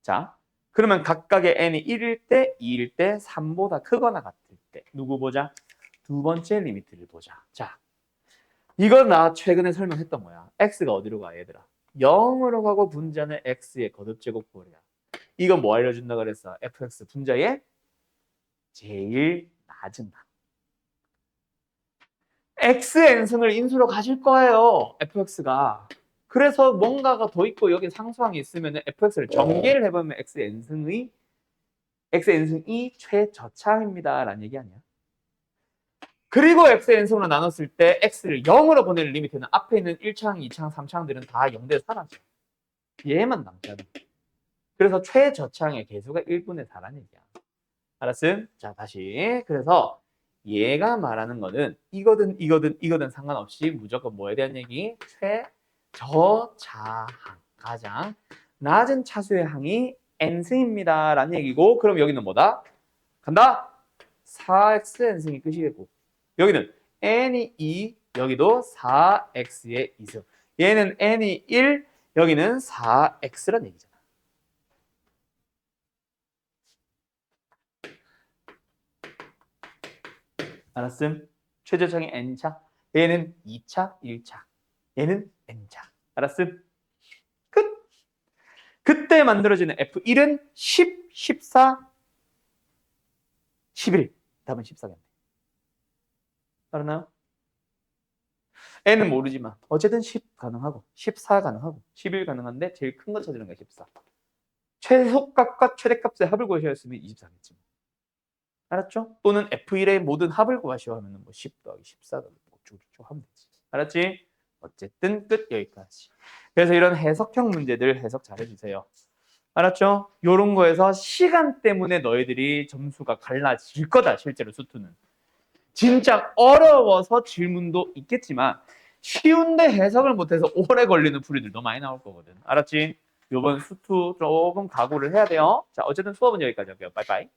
자, 그러면 각각의 n이 1일 때, 2일 때, 3보다 크거나 같을 때 누구 보자? 두 번째 리미트를 보자. 자, 이건 나 최근에 설명했던 거야. x가 어디로 가, 얘들아? 0으로 가고 분자는 x의 거듭제곱꼴이야. 이건 뭐 알려준다 그랬어? fx 분자의 제일 낮은 값. xn승을 인수로 가질 거예요. fx가. 그래서 뭔가가 더 있고 여기 상수항이 있으면 fx를 전개를 해보면 xn승이 최저차항입니다. 라는 얘기 아니야. 그리고 xn승으로 나눴을 때 x를 0으로 보내는 리미트는 앞에 있는 1차항, 2차항, 3차항들은 다 0대로 사라져. 얘만 남잖아. 그래서 최저차항의 개수가 1분의 4라는 얘기야. 알았음? 자, 다시. 그래서 얘가 말하는 거는 이거든 상관없이 무조건 뭐에 대한 얘기? 최저차항. 가장 낮은 차수의 항이 n승입니다. 라는 얘기고, 그럼 여기는 뭐다? 간다? 4x n승이 끝이겠고, 여기는 n이 2, 여기도 4x의 2승. 얘는 n이 1, 여기는 4x란 얘기잖아. 알았음? 최저차항이 n차, 얘는 2차, 1차, 얘는 n차. 알았음? 끝! 그때 만들어지는 F1은 10, 14, 11. 답은 14겠네. 알았나요? N은 모르지만 어쨌든 10 가능하고 14 가능하고 11 가능한데 제일 큰 거 찾으는 거야 14. 최소값과 최대값의 합을 구하셔야 했으면 24겠지. 알았죠? 또는 F1의 모든 합을 구하시오 하면 뭐 10 더하기 14 더하기 어쩌고저쩌고 하면 되지. 알았지? 어쨌든 끝 여기까지. 그래서 이런 해석형 문제들 해석 잘 해주세요. 알았죠? 요런 거에서 시간 때문에 너희들이 점수가 갈라질 거다 실제로 수투는. 진짜 어려워서 질문도 있겠지만 쉬운데 해석을 못해서 오래 걸리는 풀이들도 많이 나올 거거든. 알았지? 요번 수투 조금 각오를 해야 돼요. 자, 어쨌든 수업은 여기까지 할게요. 빠이빠이.